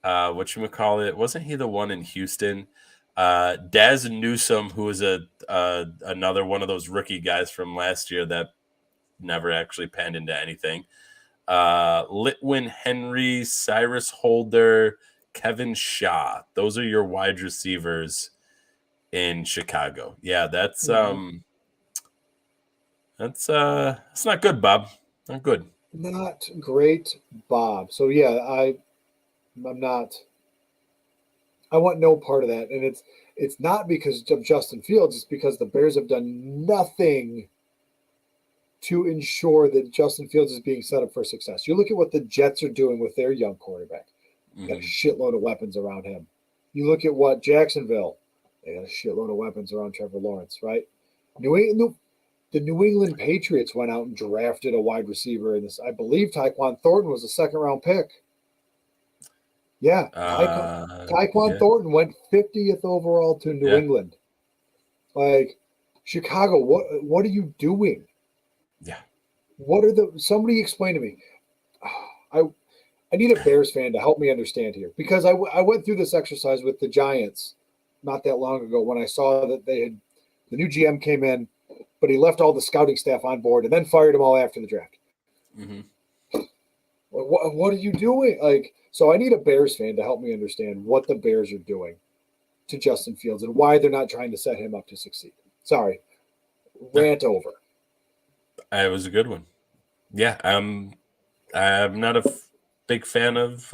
whatchamacallit? Wasn't he the one in Houston? Daz Newsome, who was another one of those rookie guys from last year that never actually panned into anything. Litwin Henry, Cyrus Holder, Kevin Shaw. Those are your wide receivers in Chicago. Yeah, that's not good, Bob. Not good. Not great, Bob. So yeah, I'm not. I want no part of that, and it's not because of Justin Fields. It's because the Bears have done nothing to ensure that Justin Fields is being set up for success. You look at what the Jets are doing with their young quarterback. Got a shitload of weapons around him. You look at what Jacksonville, they got a shitload of weapons around Trevor Lawrence, right? The New England Patriots went out and drafted a wide receiver in this. I believe Tyquan Thornton was a second-round pick. Yeah, Tyquan Thornton went 50th overall to New England. Like, Chicago, what are you doing? Yeah. Somebody explain to me. I need a Bears fan to help me understand here, because I went through this exercise with the Giants not that long ago when I saw that the new GM came in, but he left all the scouting staff on board and then fired them all after the draft. What are you doing? Like, so I need a Bears fan to help me understand what the Bears are doing to Justin Fields and why they're not trying to set him up to succeed. Sorry, rant over. It was a good one. Yeah, I'm not a big fan of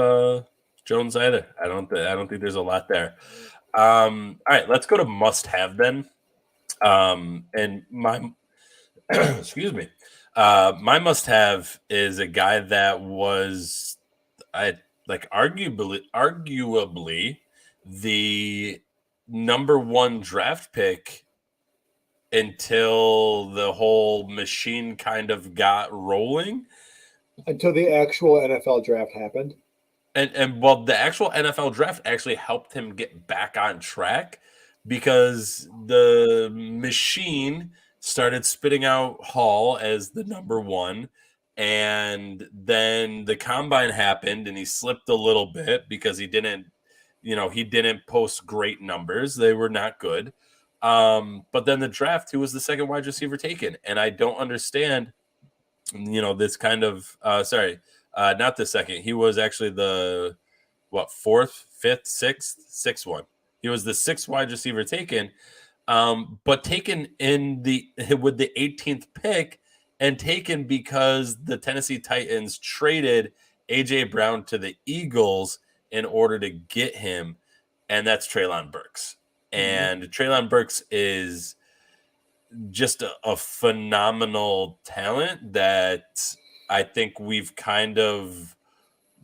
Jones either. I don't think there's a lot there. All right, let's go to must-have then. And my excuse me, my must-have is a guy that was arguably the number one draft pick until the whole machine kind of got rolling. Until the actual NFL draft happened. And well, the actual NFL draft actually helped him get back on track because the machine started spitting out Hall as the number one. And then the combine happened and he slipped a little bit because he didn't post great numbers. They were not good. But then the draft, who was the second wide receiver taken? And I don't understand, this kind of not the second. He was actually the fourth, fifth, sixth one. He was the sixth wide receiver taken, but taken with the 18th pick, and taken because the Tennessee Titans traded AJ Brown to the Eagles in order to get him, and that's Treylon Burks. And Treylon Burks is just a phenomenal talent that I think we've kind of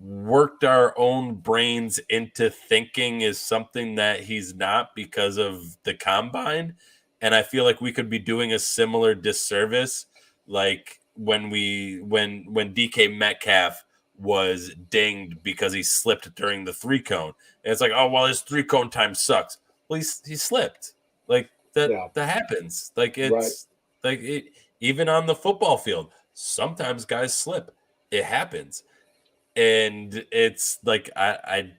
worked our own brains into thinking is something that he's not because of the combine. And I feel like we could be doing a similar disservice like when DK Metcalf was dinged because he slipped during the 3-cone. And it's like, oh, well, his 3-cone time sucks. Well, he slipped. Like that happens. Like it's like it, even on the football field, sometimes guys slip. It happens. And it's like I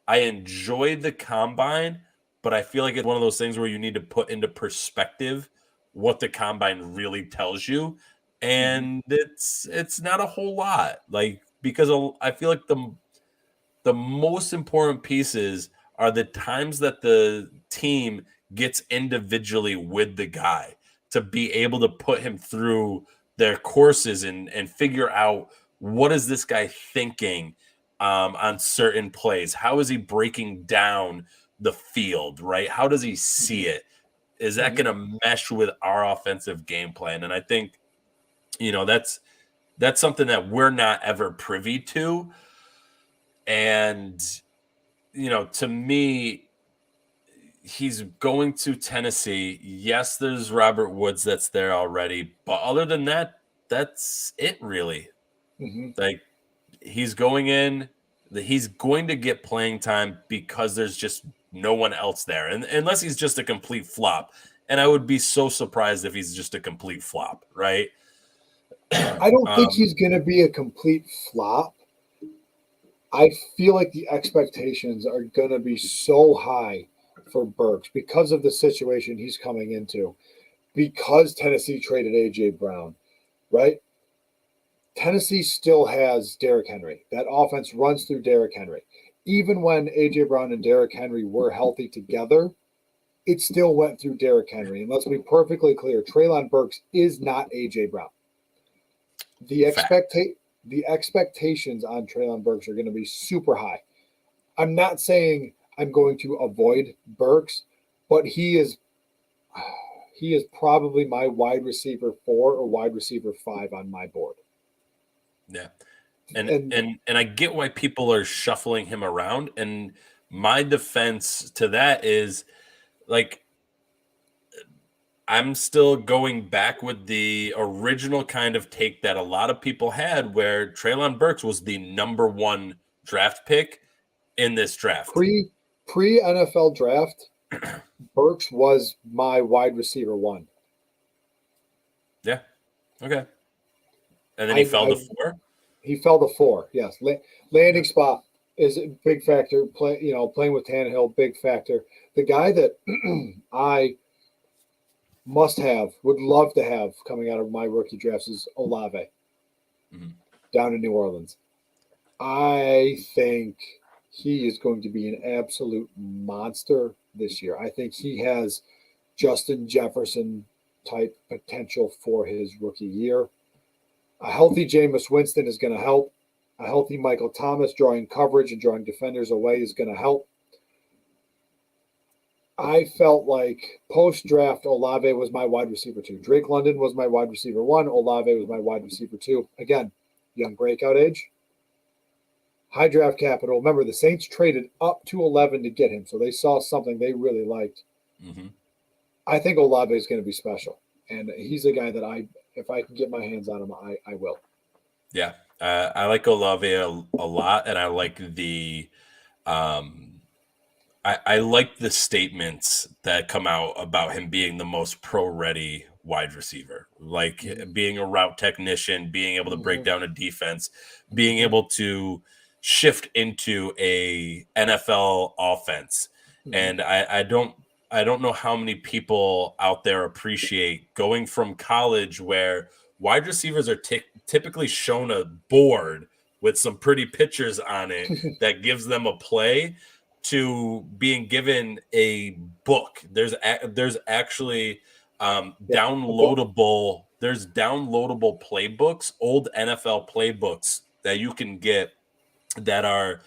enjoy the combine, but I feel like it's one of those things where you need to put into perspective what the combine really tells you, and it's not a whole lot. Like, because I feel like the most important pieces are the times that the team gets individually with the guy to be able to put him through their courses and figure out what is this guy thinking on certain plays? How is he breaking down the field, right? How does he see it? Is that going to mesh with our offensive game plan? And I think, that's something that we're not ever privy to. And, to me, he's going to Tennessee. Yes, there's Robert Woods that's there already. But other than that, that's it really. Like, he's going to get playing time because there's just no one else there. And unless he's just a complete flop. And I would be so surprised if he's just a complete flop, right? I don't think he's going to be a complete flop. I feel like the expectations are going to be so high for Burks because of the situation he's coming into, because Tennessee traded A.J. Brown, right? Tennessee still has Derrick Henry. That offense runs through Derrick Henry. Even when A.J. Brown and Derrick Henry were healthy together, it still went through Derrick Henry. And let's be perfectly clear, Treylon Burks is not A.J. Brown. The expectations on Treylon Burks are going to be super high. I'm not saying I'm going to avoid Burks, but he is probably my wide receiver 4 or wide receiver 5 on my board. Yeah. And I get why people are shuffling him around. And my defense to that is, like, I'm still going back with the original kind of take that a lot of people had, where Treylon Burks was the number one draft pick in this draft. Pre NFL draft, Burks was my wide receiver 1. Yeah. Okay. And then he fell to 4? He fell to 4, yes. Landing spot is a big factor. Playing with Tannehill, big factor. The guy that I would love to have coming out of my rookie drafts is Olave. down in New Orleans. I think he is going to be an absolute monster this year. I think he has Justin Jefferson type potential for his rookie year. A healthy Jameis Winston is going to help. A healthy Michael Thomas drawing coverage and drawing defenders away is going to help. I felt like post-draft, Olave was my wide receiver 2. Drake London was my wide receiver 1. Olave was my wide receiver 2. Again, young breakout age. High draft capital. Remember, the Saints traded up to 11 to get him, so they saw something they really liked. Mm-hmm. I think Olave is going to be special, and he's a guy that if I can get my hands on him, I will. Yeah, I like Olave a lot, and I like I like the statements that come out about him being the most pro-ready wide receiver, like being a route technician, being able to break down a defense, being able to shift into a NFL offense. And I don't know how many people out there appreciate going from college where wide receivers are typically shown a board with some pretty pictures on it that gives them a play, to being given a book. There's actually downloadable playbooks, old NFL playbooks that you can get that are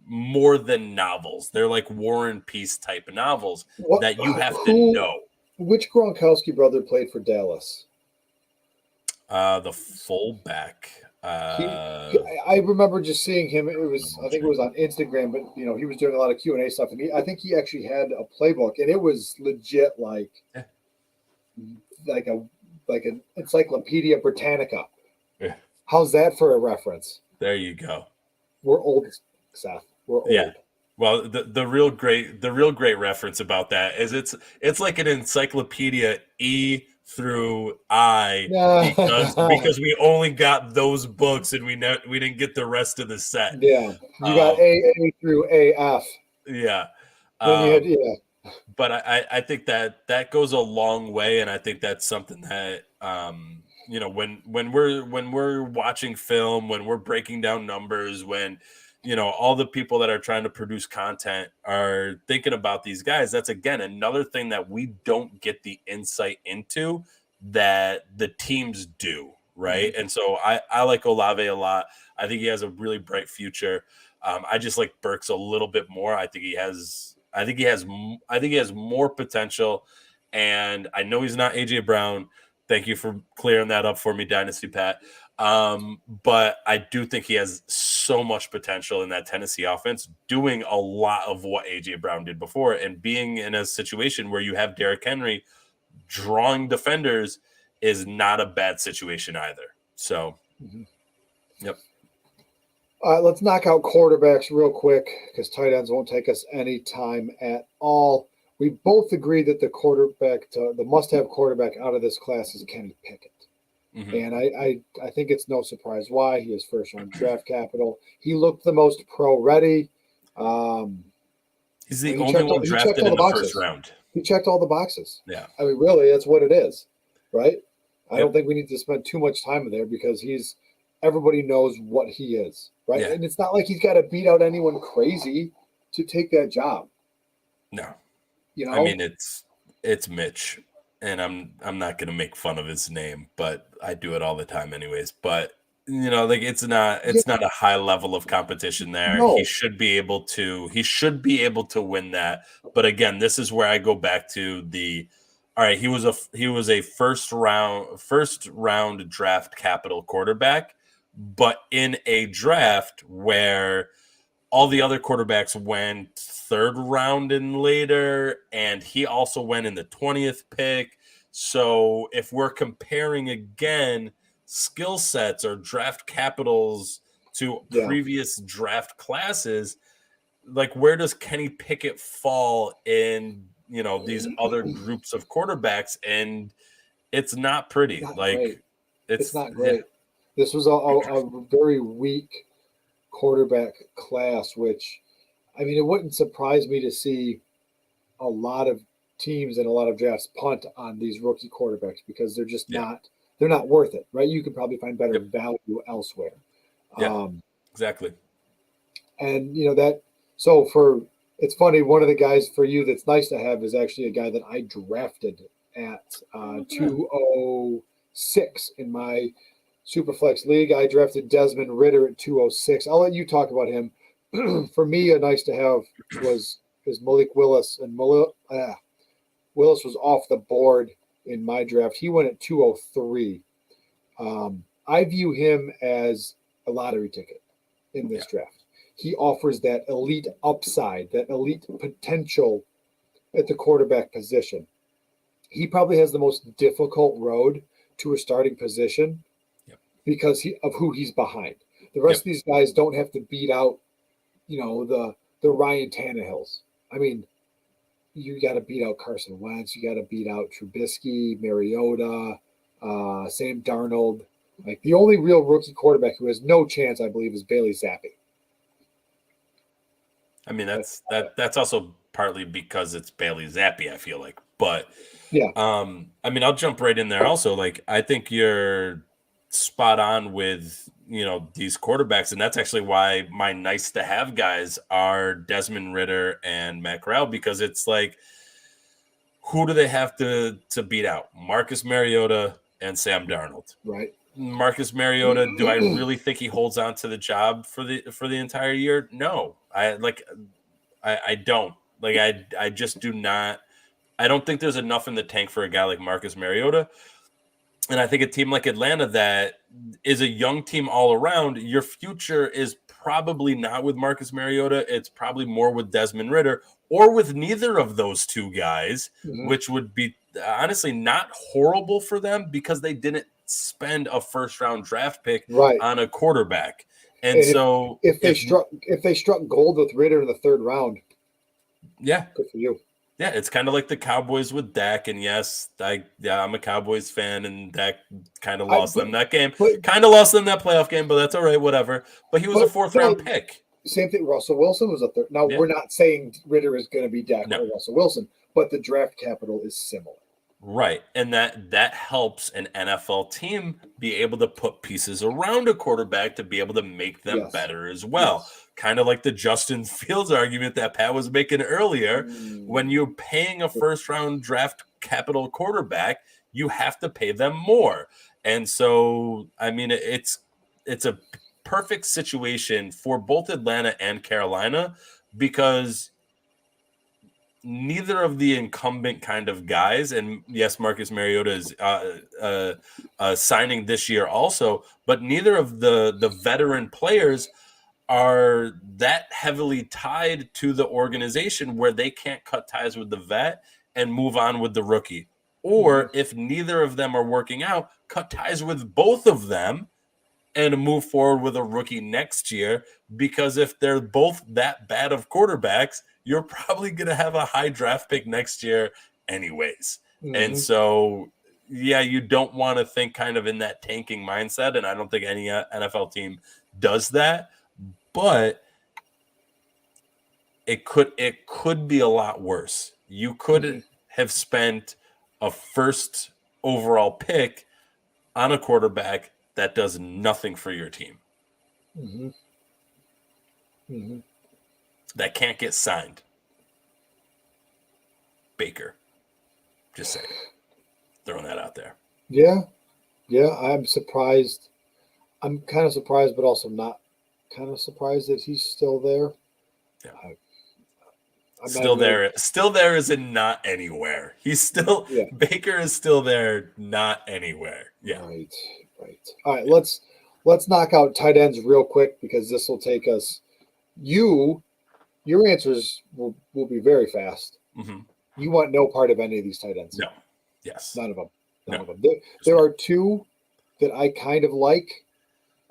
more than novels. They're like War and Peace type of novels that you have to know. Which Gronkowski brother played for Dallas? The fullback. I remember just seeing him. I think it was on Instagram, but he was doing a lot of Q&A stuff, and I think he actually had a playbook, and it was legit like an Encyclopedia Britannica. Yeah. How's that for a reference? There you go. We're old, Seth. We're old. Yeah. Well, the real great reference about that is it's like an encyclopedia E through I because we only got those books and we didn't get the rest of the set. Yeah, you got A through AF. Yeah. But I think that goes a long way, and I think that's something that when we're watching film, when we're breaking down numbers, when all the people that are trying to produce content are thinking about these guys, that's again another thing that we don't get the insight into that the teams do, right? And so I like Olave a lot. I think he has a really bright future. I just like Burks a little bit more. I think he has more potential, and I know he's not AJ Brown. Thank you for clearing that up for me, Dynasty Pat. But I do think he has so much potential in that Tennessee offense, doing a lot of what AJ Brown did before, and being in a situation where you have Derrick Henry drawing defenders is not a bad situation either. So, Yep. All right, let's knock out quarterbacks real quick because tight ends won't take us any time at all. We both agree that the must-have quarterback out of this class is Kenny Pickett. And I think it's no surprise why. He has first-round draft capital. He looked the most pro-ready. He's the only one drafted in the first round. He checked all the boxes. Yeah. I mean, really, that's what it is, right? I don't think we need to spend too much time there because everybody knows what he is, right? Yeah. And it's not like he's got to beat out anyone crazy to take that job. No. I mean, it's Mitch, and I'm not going to make fun of his name, but I do it all the time anyways. But it's not a high level of competition there. No. He should be able to win that. But again, this is where I go back to all right, he was a first round draft capital quarterback, but in a draft where all the other quarterbacks went third round and later, and he also went in the 20th pick. So if we're comparing again skill sets or draft capitals to previous draft classes, like where does Kenny Pickett fall in these other groups of quarterbacks? And it's not pretty. It's not great. Yeah. This was a very weak quarterback class, which, I mean, it wouldn't surprise me to see a lot of teams and a lot of drafts punt on these rookie quarterbacks because they're just not they're not worth it, right? You could probably find better Yep. value elsewhere. Yeah. Exactly. And that, so it's funny, one of the guys for you that's nice to have is actually a guy that I drafted at 206 in my Superflex league. I drafted Desmond Ridder at 206. I'll let you talk about him. For me, a nice to have is Malik Willis, and Willis was off the board in my draft. He went at 203. I view him as a lottery ticket in this draft. He offers that elite upside, that elite potential at the quarterback position. He probably has the most difficult road to a starting position because of who he's behind. The rest of these guys don't have to beat out, the Ryan Tannehills. I mean, you got to beat out Carson Wentz. You got to beat out Trubisky, Mariota, Sam Darnold. Like, the only real rookie quarterback who has no chance, I believe, is Bailey Zappi. I mean, that's also partly because it's Bailey Zappi, I feel like. But yeah, I mean, I'll jump right in there also. Like, I think you're spot on with, these quarterbacks, and that's actually why my nice to have guys are Desmond Ridder and Matt Corral, because it's like, who do they have to beat out? Marcus Mariota and Sam Darnold. Right. Marcus Mariota, do I really think he holds on to the job for the entire year? No. I don't. Like, I just do not. I don't think there's enough in the tank for a guy like Marcus Mariota. And I think a team like Atlanta that is a young team all around, your future is probably not with Marcus Mariota. It's probably more with Desmond Ridder or with neither of those two guys, which would be honestly not horrible for them because they didn't spend a first-round draft pick on a quarterback. And so if they struck gold with Ridder in the third round, good for you. Yeah, it's kind of like the Cowboys with Dak, and yes, I'm a Cowboys fan, and Dak kind of lost them that game. Kind of lost them that playoff game, but that's all right, whatever. But he was a fourth-round pick. Same thing. Russell Wilson was a third. Now, we're not saying Ridder is going to be Dak or Russell Wilson, but the draft capital is similar. Right, and that helps an NFL team be able to put pieces around a quarterback to be able to make them better as well. Kind of like the Justin Fields argument that Pat was making earlier. When you're paying a first-round draft capital quarterback, you have to pay them more. And so, I mean, it's a perfect situation for both Atlanta and Carolina because neither of the incumbent kind of guys, and yes, Marcus Mariota is signing this year also, but neither of the veteran players are that heavily tied to the organization where they can't cut ties with the vet and move on with the rookie. Or if neither of them are working out, cut ties with both of them and move forward with a rookie next year, because if they're both that bad of quarterbacks, you're probably going to have a high draft pick next year anyways. And so, you don't want to think kind of in that tanking mindset, and I don't think any NFL team does that, but it could be a lot worse. You could have spent a first overall pick on a quarterback that does nothing for your team. That can't get signed. Baker. Just saying. Throwing that out there. Yeah. I'm surprised. I'm kind of surprised, but also not kind of surprised that he's still there. Yeah. Still there is in not anywhere. He's still Baker is still there, not anywhere. Yeah. Right. All right, let's knock out tight ends real quick because this will take us. Your answers will be very fast. You want no part of any of these tight ends? No. Yes. None of them. None of them. There are two that I kind of like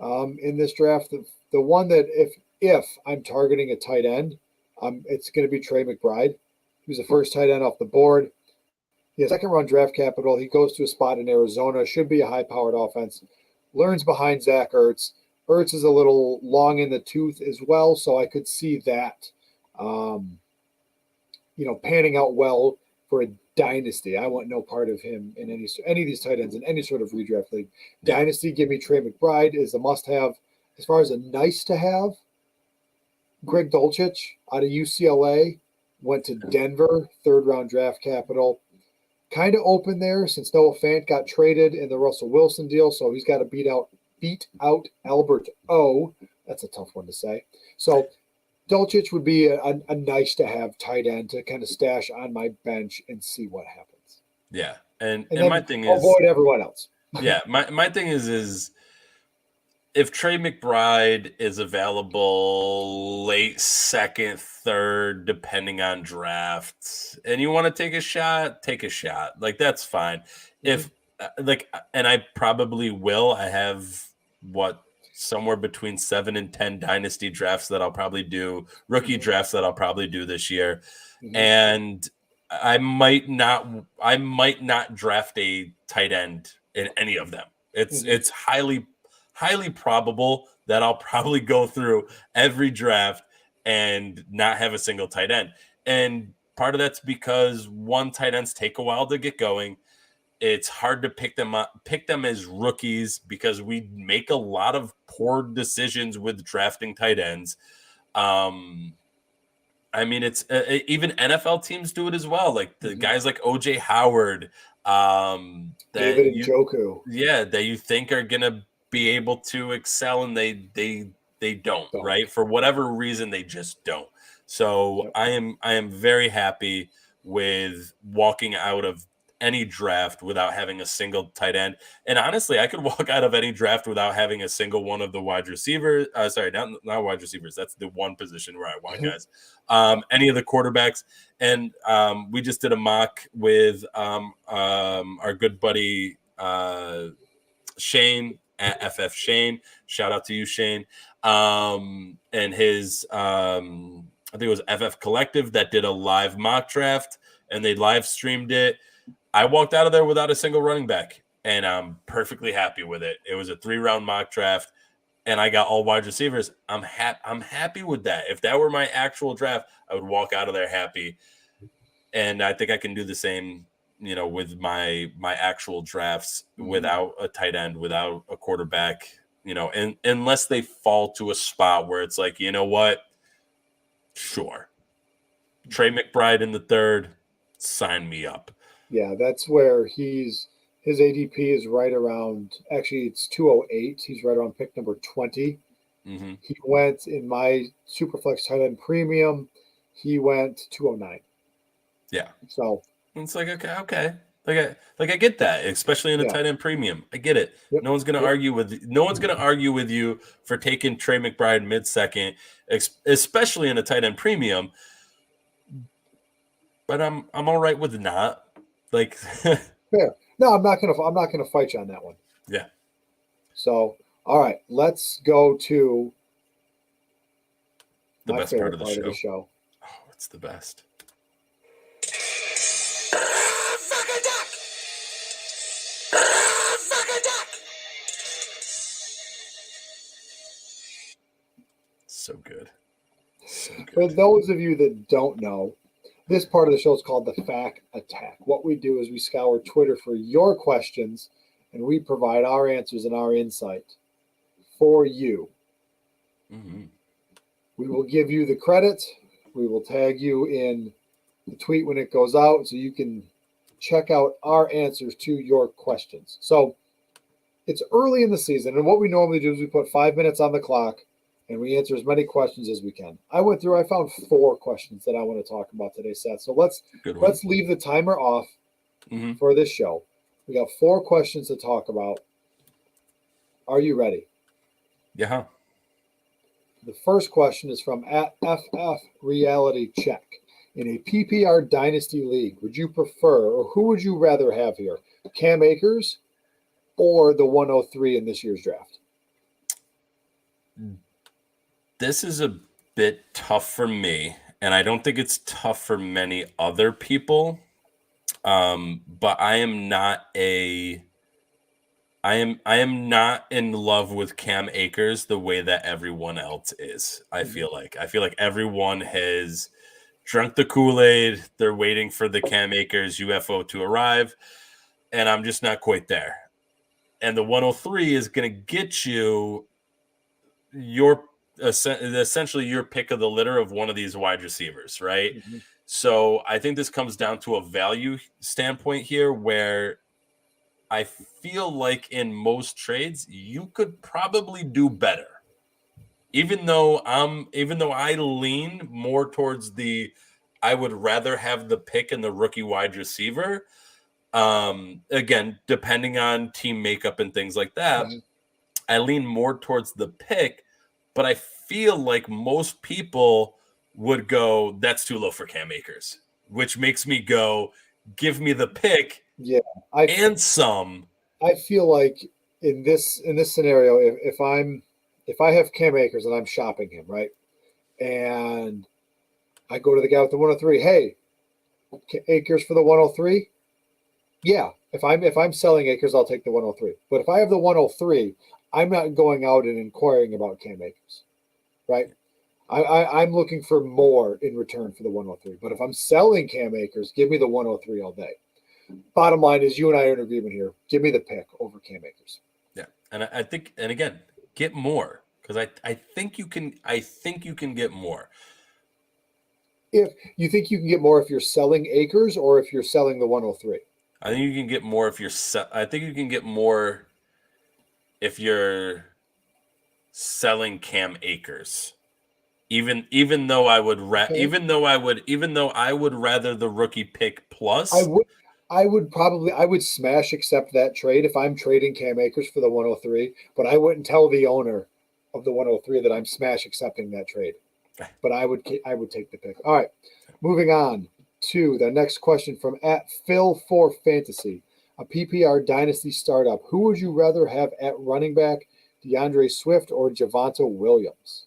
in this draft. The one that if I'm targeting a tight end, it's going to be Trey McBride. He was the first tight end off the board. He has second-round draft capital. He goes to a spot in Arizona. Should be a high-powered offense. Learns behind Zach Ertz. Ertz is a little long in the tooth as well, so I could see that, panning out well for Dynasty. I want no part of him in any of these tight ends in any sort of redraft league. Yeah. Dynasty, give me Trey McBride is a must-have. As far as a nice-to-have, Greg Dulcich out of UCLA went to Denver, third-round draft capital. Kind of open there since Noah Fant got traded in the Russell Wilson deal, so he's got to beat out Albert O. That's a tough one to say. So Dulcich would be a nice-to-have tight end to kind of stash on my bench and see what happens. Yeah, and then my thing is avoid everyone else. Yeah, my thing is if Trey McBride is available late second, third, depending on drafts, and you want to take a shot, Like, that's fine. If and I probably will. I have somewhere between 7 and 10 dynasty drafts that I'll probably do, rookie drafts that I'll probably do this year, and I might not draft a tight end in any of them. It's highly probable that I'll probably go through every draft and not have a single tight end. And part of that's because tight ends take a while to get going. It's hard to pick them as rookies because we make a lot of poor decisions with drafting tight ends. I mean, it's even NFL teams do it as well. Like the guys like OJ Howard, David Njoku. Yeah, that you think are gonna be able to excel, and they don't, right? For whatever reason, they just don't. So I am very happy with walking out of any draft without having a single tight end. And honestly, I could walk out of any draft without having a single one of the wide receivers. Sorry, not wide receivers. That's the one position where I want guys. Any of the quarterbacks. And we just did a mock with our good buddy Shane at FF Shane. Shout out to you, Shane. And his, I think it was FF Collective that did a live mock draft, and they live streamed it. I walked out of there without a single running back, and I'm perfectly happy with it. It was a 3-round mock draft, and I got all wide receivers. I'm happy with that. If that were my actual draft, I would walk out of there happy. And I think I can do the same, with my actual drafts without a tight end, without a quarterback, and unless they fall to a spot where it's like, you know what? Sure. Trey McBride in the 3rd, sign me up. Yeah, that's where his ADP is right around, actually it's 208. He's right around pick number 20. He went in my Superflex tight end premium. He went 209. Yeah. So it's like, okay. Like I get that, especially in a tight end premium. I get it. Yep. No one's going to argue with you for taking Trey McBride mid-second, especially in a tight end premium. But I'm all right with not. Like fair. No, I'm not gonna fight you on that one. Yeah. So, all right, let's go to the best part of the show. Oh, it's the best. So good. For those of you that don't know, this part of the show is called the Fact Attack. What we do is we scour Twitter for your questions, and we provide our answers and our insight for you. We will give you the credit. We will tag you in the tweet when it goes out so you can check out our answers to your questions. So it's early in the season, and what we normally do is we put 5 minutes on the clock, and we answer as many questions as we can. I found 4 questions that I want to talk about today, Seth. So let's leave the timer off for this show. We got 4 questions to talk about. Are you ready? Yeah. The first question is from @FF Reality Check. In a PPR Dynasty League, would you prefer, or who would you rather have here, Cam Akers or the 103 in this year's draft? This is a bit tough for me, and I don't think it's tough for many other people. But I am not in love with Cam Akers the way that everyone else is. I feel like everyone has drunk the Kool-Aid. They're waiting for the Cam Akers UFO to arrive, and I'm just not quite there. And the 103 is going to get you essentially your pick of the litter of one of these wide receivers, right? Mm-hmm. So I think this comes down to a value standpoint here, where I feel like in most trades you could probably do better. Even though I lean more towards I would rather have the pick in the rookie wide receiver. Again, depending on team makeup and things like that, Mm-hmm. I lean more towards the pick, but I feel like most people would go, that's too low for Cam Akers, which makes me go, give me the pick and some. I feel like in this scenario, if I have Cam Akers and I'm shopping him, right, and I go to the guy with the 103, hey, Akers for the 103. Yeah, if I'm selling Akers, I'll take the 103. But if I have the 103, I'm not going out and inquiring about Cam Akers, right? I'm looking for more in return for the 103. But if I'm selling Cam Akers, give me the 103 all day. Bottom line is, you and I are in agreement here. Give me the pick over Cam Akers. Yeah, and I think, and again, get more, because I think you can. I think you can get more. If you think you can get more if you're selling Akers or if you're selling the 103. I think you can get more if you're. I think you can get more if you're selling Cam Akers. Even though I would even though I would rather the rookie pick plus. I would smash accept that trade if I'm trading Cam Akers for the 103, but I wouldn't tell the owner of the 103 that I'm smash accepting that trade. But I would take the pick. All right, moving on to the next question from @Phil4Fantasy, a PPR Dynasty startup. Who would you rather have at running back, DeAndre Swift or Javonte Williams?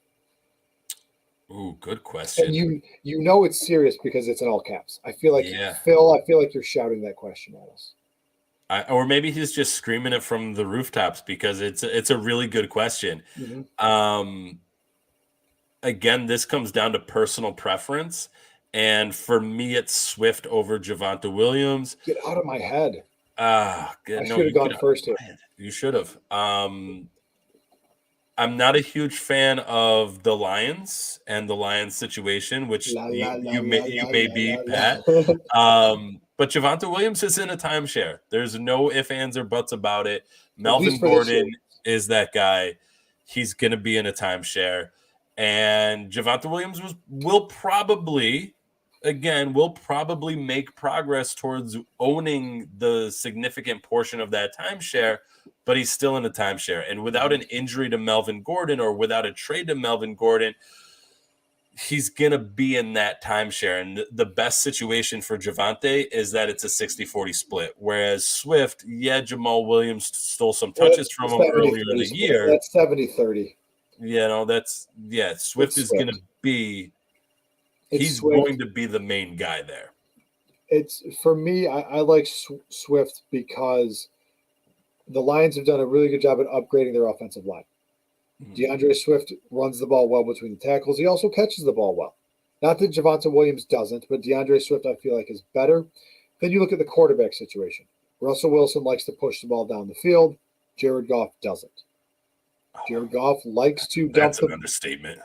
Ooh, good question. And you know it's serious because it's in all caps. I feel like Phil, I feel like you're shouting that question at us. Or maybe he's just screaming it from the rooftops because it's a really good question. Mm-hmm. Again, this comes down to personal preference, and for me, it's Swift over Javonte Williams. Get out of my head. I should have gone first here. You should have. I'm not a huge fan of the Lions and the Lions situation, which you may be, Pat. But Javonte Williams is in a timeshare. There's no ifs, ands, or buts about it. Melvin Gordon is that guy. He's going to be in a timeshare. And Javonte Williams will probably make progress towards owning the significant portion of that timeshare, but he's still in a timeshare. And without an injury to Melvin Gordon or without a trade to Melvin Gordon, he's going to be in that timeshare. And the best situation for Javonte is that it's a 60-40 split. Whereas Swift, Jamal Williams stole some touches from him earlier in the year. That's 70-30. Swift is going to be going to be the main guy there. It's for me, I like Swift because the Lions have done a really good job at upgrading their offensive line. Mm-hmm. DeAndre Swift runs the ball well between the tackles. He also catches the ball well. Not that Javonte Williams doesn't, but DeAndre Swift I feel like is better. Then you look at the quarterback situation. Russell Wilson likes to push the ball down the field. Jared Goff doesn't. Jared Goff likes to dump. That's an understatement.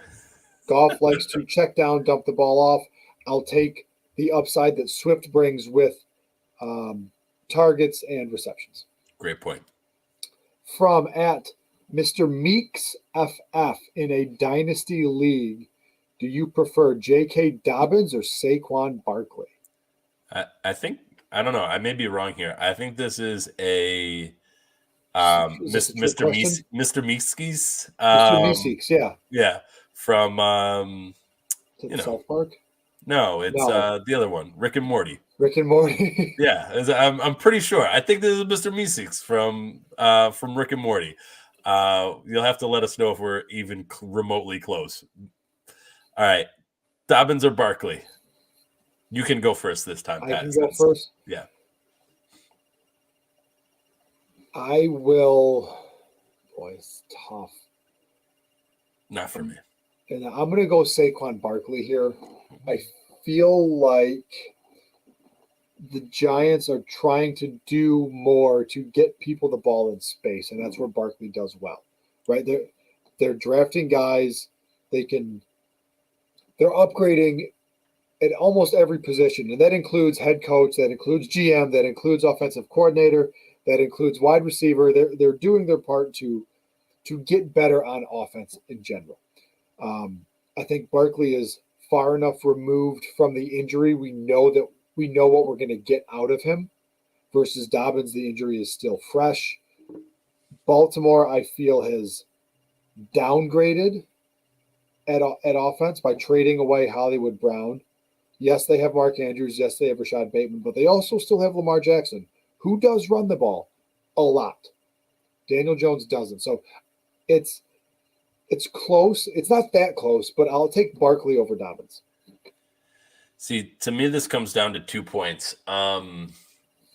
Goff likes to check down, dump the ball off. I'll take the upside that Swift brings with targets and receptions. Great point. From @Mr. Meeks FF in a Dynasty league, do you prefer J.K. Dobbins or Saquon Barkley? I think, I don't know. I may be wrong here. I think this is a Mr. Meeskies. Mr. Meeskies, yeah. Yeah. From South Park? No, it's the other one, Rick and Morty. Rick and Morty. Yeah, I'm pretty sure. I think this is Mr. Meeskies from Rick and Morty. You'll have to let us know if we're even remotely close. All right, Dobbins or Barkley? You can go first this time, Pat. I can go first? Yeah. I will. Boy, it's tough. Not for me. And I'm going to go Saquon Barkley here. I feel like the Giants are trying to do more to get people the ball in space, and that's where Barkley does well, right? They're drafting guys. They're upgrading at almost every position, and that includes head coach, that includes GM, that includes offensive coordinator, that includes wide receiver. They're doing their part to get better on offense in general. I think Barkley is far enough removed from the injury. We know what we're going to get out of him. Versus Dobbins, the injury is still fresh. Baltimore, I feel, has downgraded at offense by trading away Hollywood Brown. Yes, they have Mark Andrews. Yes, they have Rashad Bateman, but they also still have Lamar Jackson, who does run the ball a lot. Daniel Jones doesn't. So it's close. It's not that close, but I'll take Barkley over Dobbins. See, to me, this comes down to 2 points.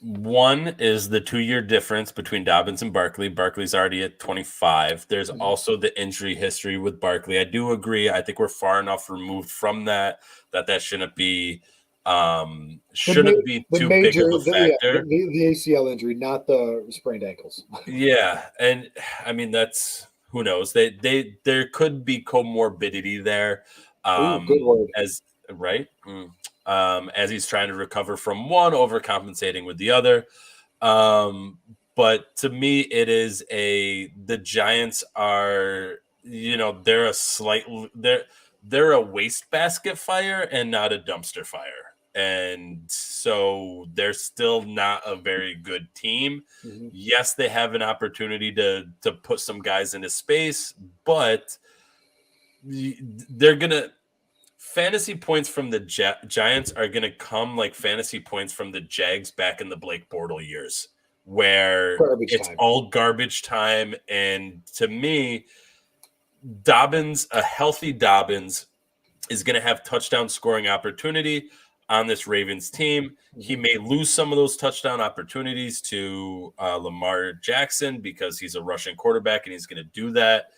One is the 2-year difference between Dobbins and Barkley. Barkley's already at 25. There's also the injury history with Barkley. I do agree. I think we're far enough removed from that shouldn't be too big of a factor. The ACL injury, not the sprained ankles. Yeah, and I mean that's who knows. There could be comorbidity there. Good word. As he's trying to recover from one, overcompensating with the other. But to me, it is the Giants are, they're a wastebasket fire and not a dumpster fire. And so they're still not a very good team. Mm-hmm. Yes, they have an opportunity to put some guys into space, but they're going to fantasy points from the Giants are going to come like fantasy points from the Jags back in the Blake Bortles years, where it's all garbage time. And to me, a healthy Dobbins is going to have touchdown scoring opportunity on this Ravens team. He may lose some of those touchdown opportunities to Lamar Jackson because he's a rushing quarterback and he's going to do that.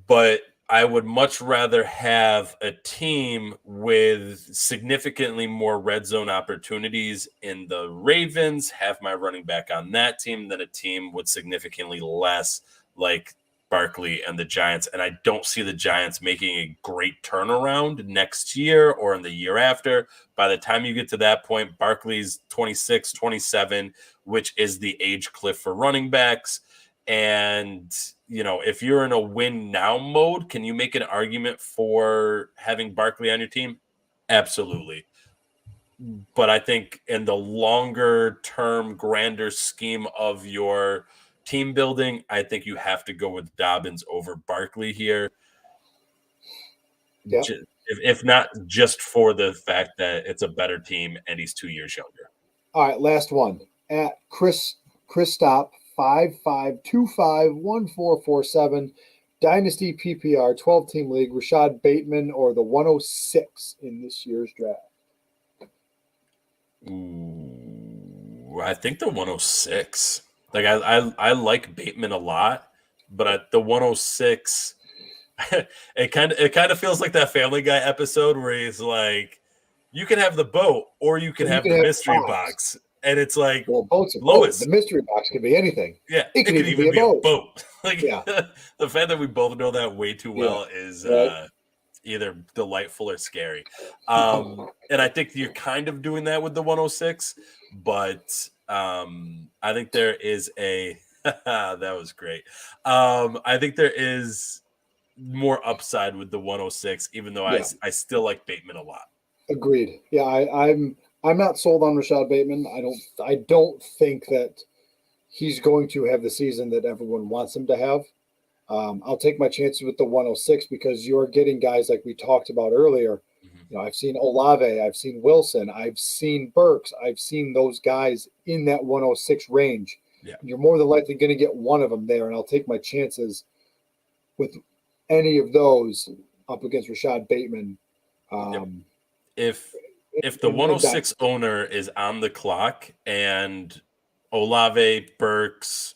But I would much rather have a team with significantly more red zone opportunities in the Ravens, have my running back on that team, than a team with significantly less, like Barkley and the Giants. And I don't see the Giants making a great turnaround next year or in the year after. By the time you get to that point, Barkley's 26, 27, which is the age cliff for running backs. And, if you're in a win now mode, can you make an argument for having Barkley on your team? Absolutely. But I think in the longer term, grander scheme of your team building, I think you have to go with Dobbins over Barkley here. Yep. If not just for the fact that it's a better team and he's 2 years younger. All right, last one. At Chris Stop, 55251447, Dynasty PPR 12-team league, Rashad Bateman or the 106 in this year's draft? Ooh, I think the 106. Like I like Bateman a lot, but at the 106, it kind of feels like that Family Guy episode where he's like, "You can have the boat, or you can have the mystery box." And it's like, well, boats are Lois. Boat. The mystery box could be anything. Yeah, it could even be a boat. Like, yeah. The fact that we both know that way too well is either delightful or scary. And I think you're kind of doing that with the 106, but I think there is that was great. I think there is more upside with the 106, even though I still like Bateman a lot. Agreed. Yeah, I'm not sold on Rashad Bateman. I don't think that he's going to have the season that everyone wants him to have. I'll take my chances with the 106 because you're getting guys like we talked about earlier. Mm-hmm. I've seen Olave, I've seen Wilson, I've seen Burks, I've seen those guys in that 106 range. Yeah. You're more than likely going to get one of them there, and I'll take my chances with any of those up against Rashad Bateman. If the 106 owner is on the clock and Olave, Burks,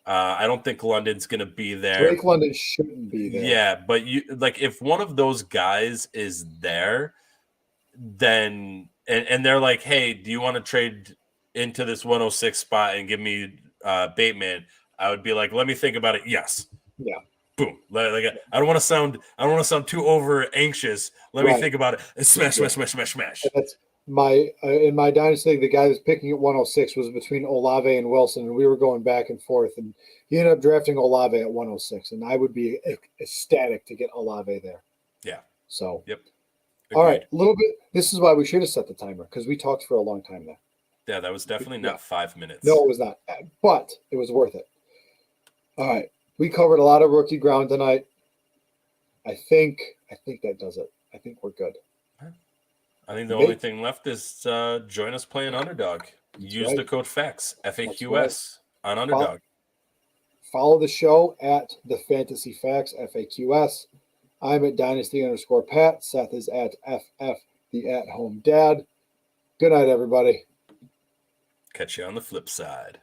I don't think London's going to be there. Drake London shouldn't be there. Yeah, but if one of those guys is there, then and they're like, hey, do you want to trade into this 106 spot and give me Bateman? I would be like, let me think about it. Yes. Yeah. Boom. Like I don't want to sound too over anxious. Let me think about it. Smash. That's my in my dynasty league, the guy that's picking at 106 was between Olave and Wilson, and we were going back and forth, and he ended up drafting Olave at 106, and I would be ecstatic to get Olave there. Yeah. So. Yep. Agreed. All right, a little bit. This is why we should have set the timer, because we talked for a long time there. Yeah, that was definitely not 5 minutes. No, it was not, but it was worth it. All right, we covered a lot of rookie ground tonight. I think that does it. I think we're good. I think the only thing left is join us playing Underdog. Use the code FAQS, FAQS, on Underdog. Follow the show at the Fantasy Facts, FAQS. I'm at Dynasty_Pat. Seth is at FF, the at-home dad. Good night, everybody. Catch you on the flip side.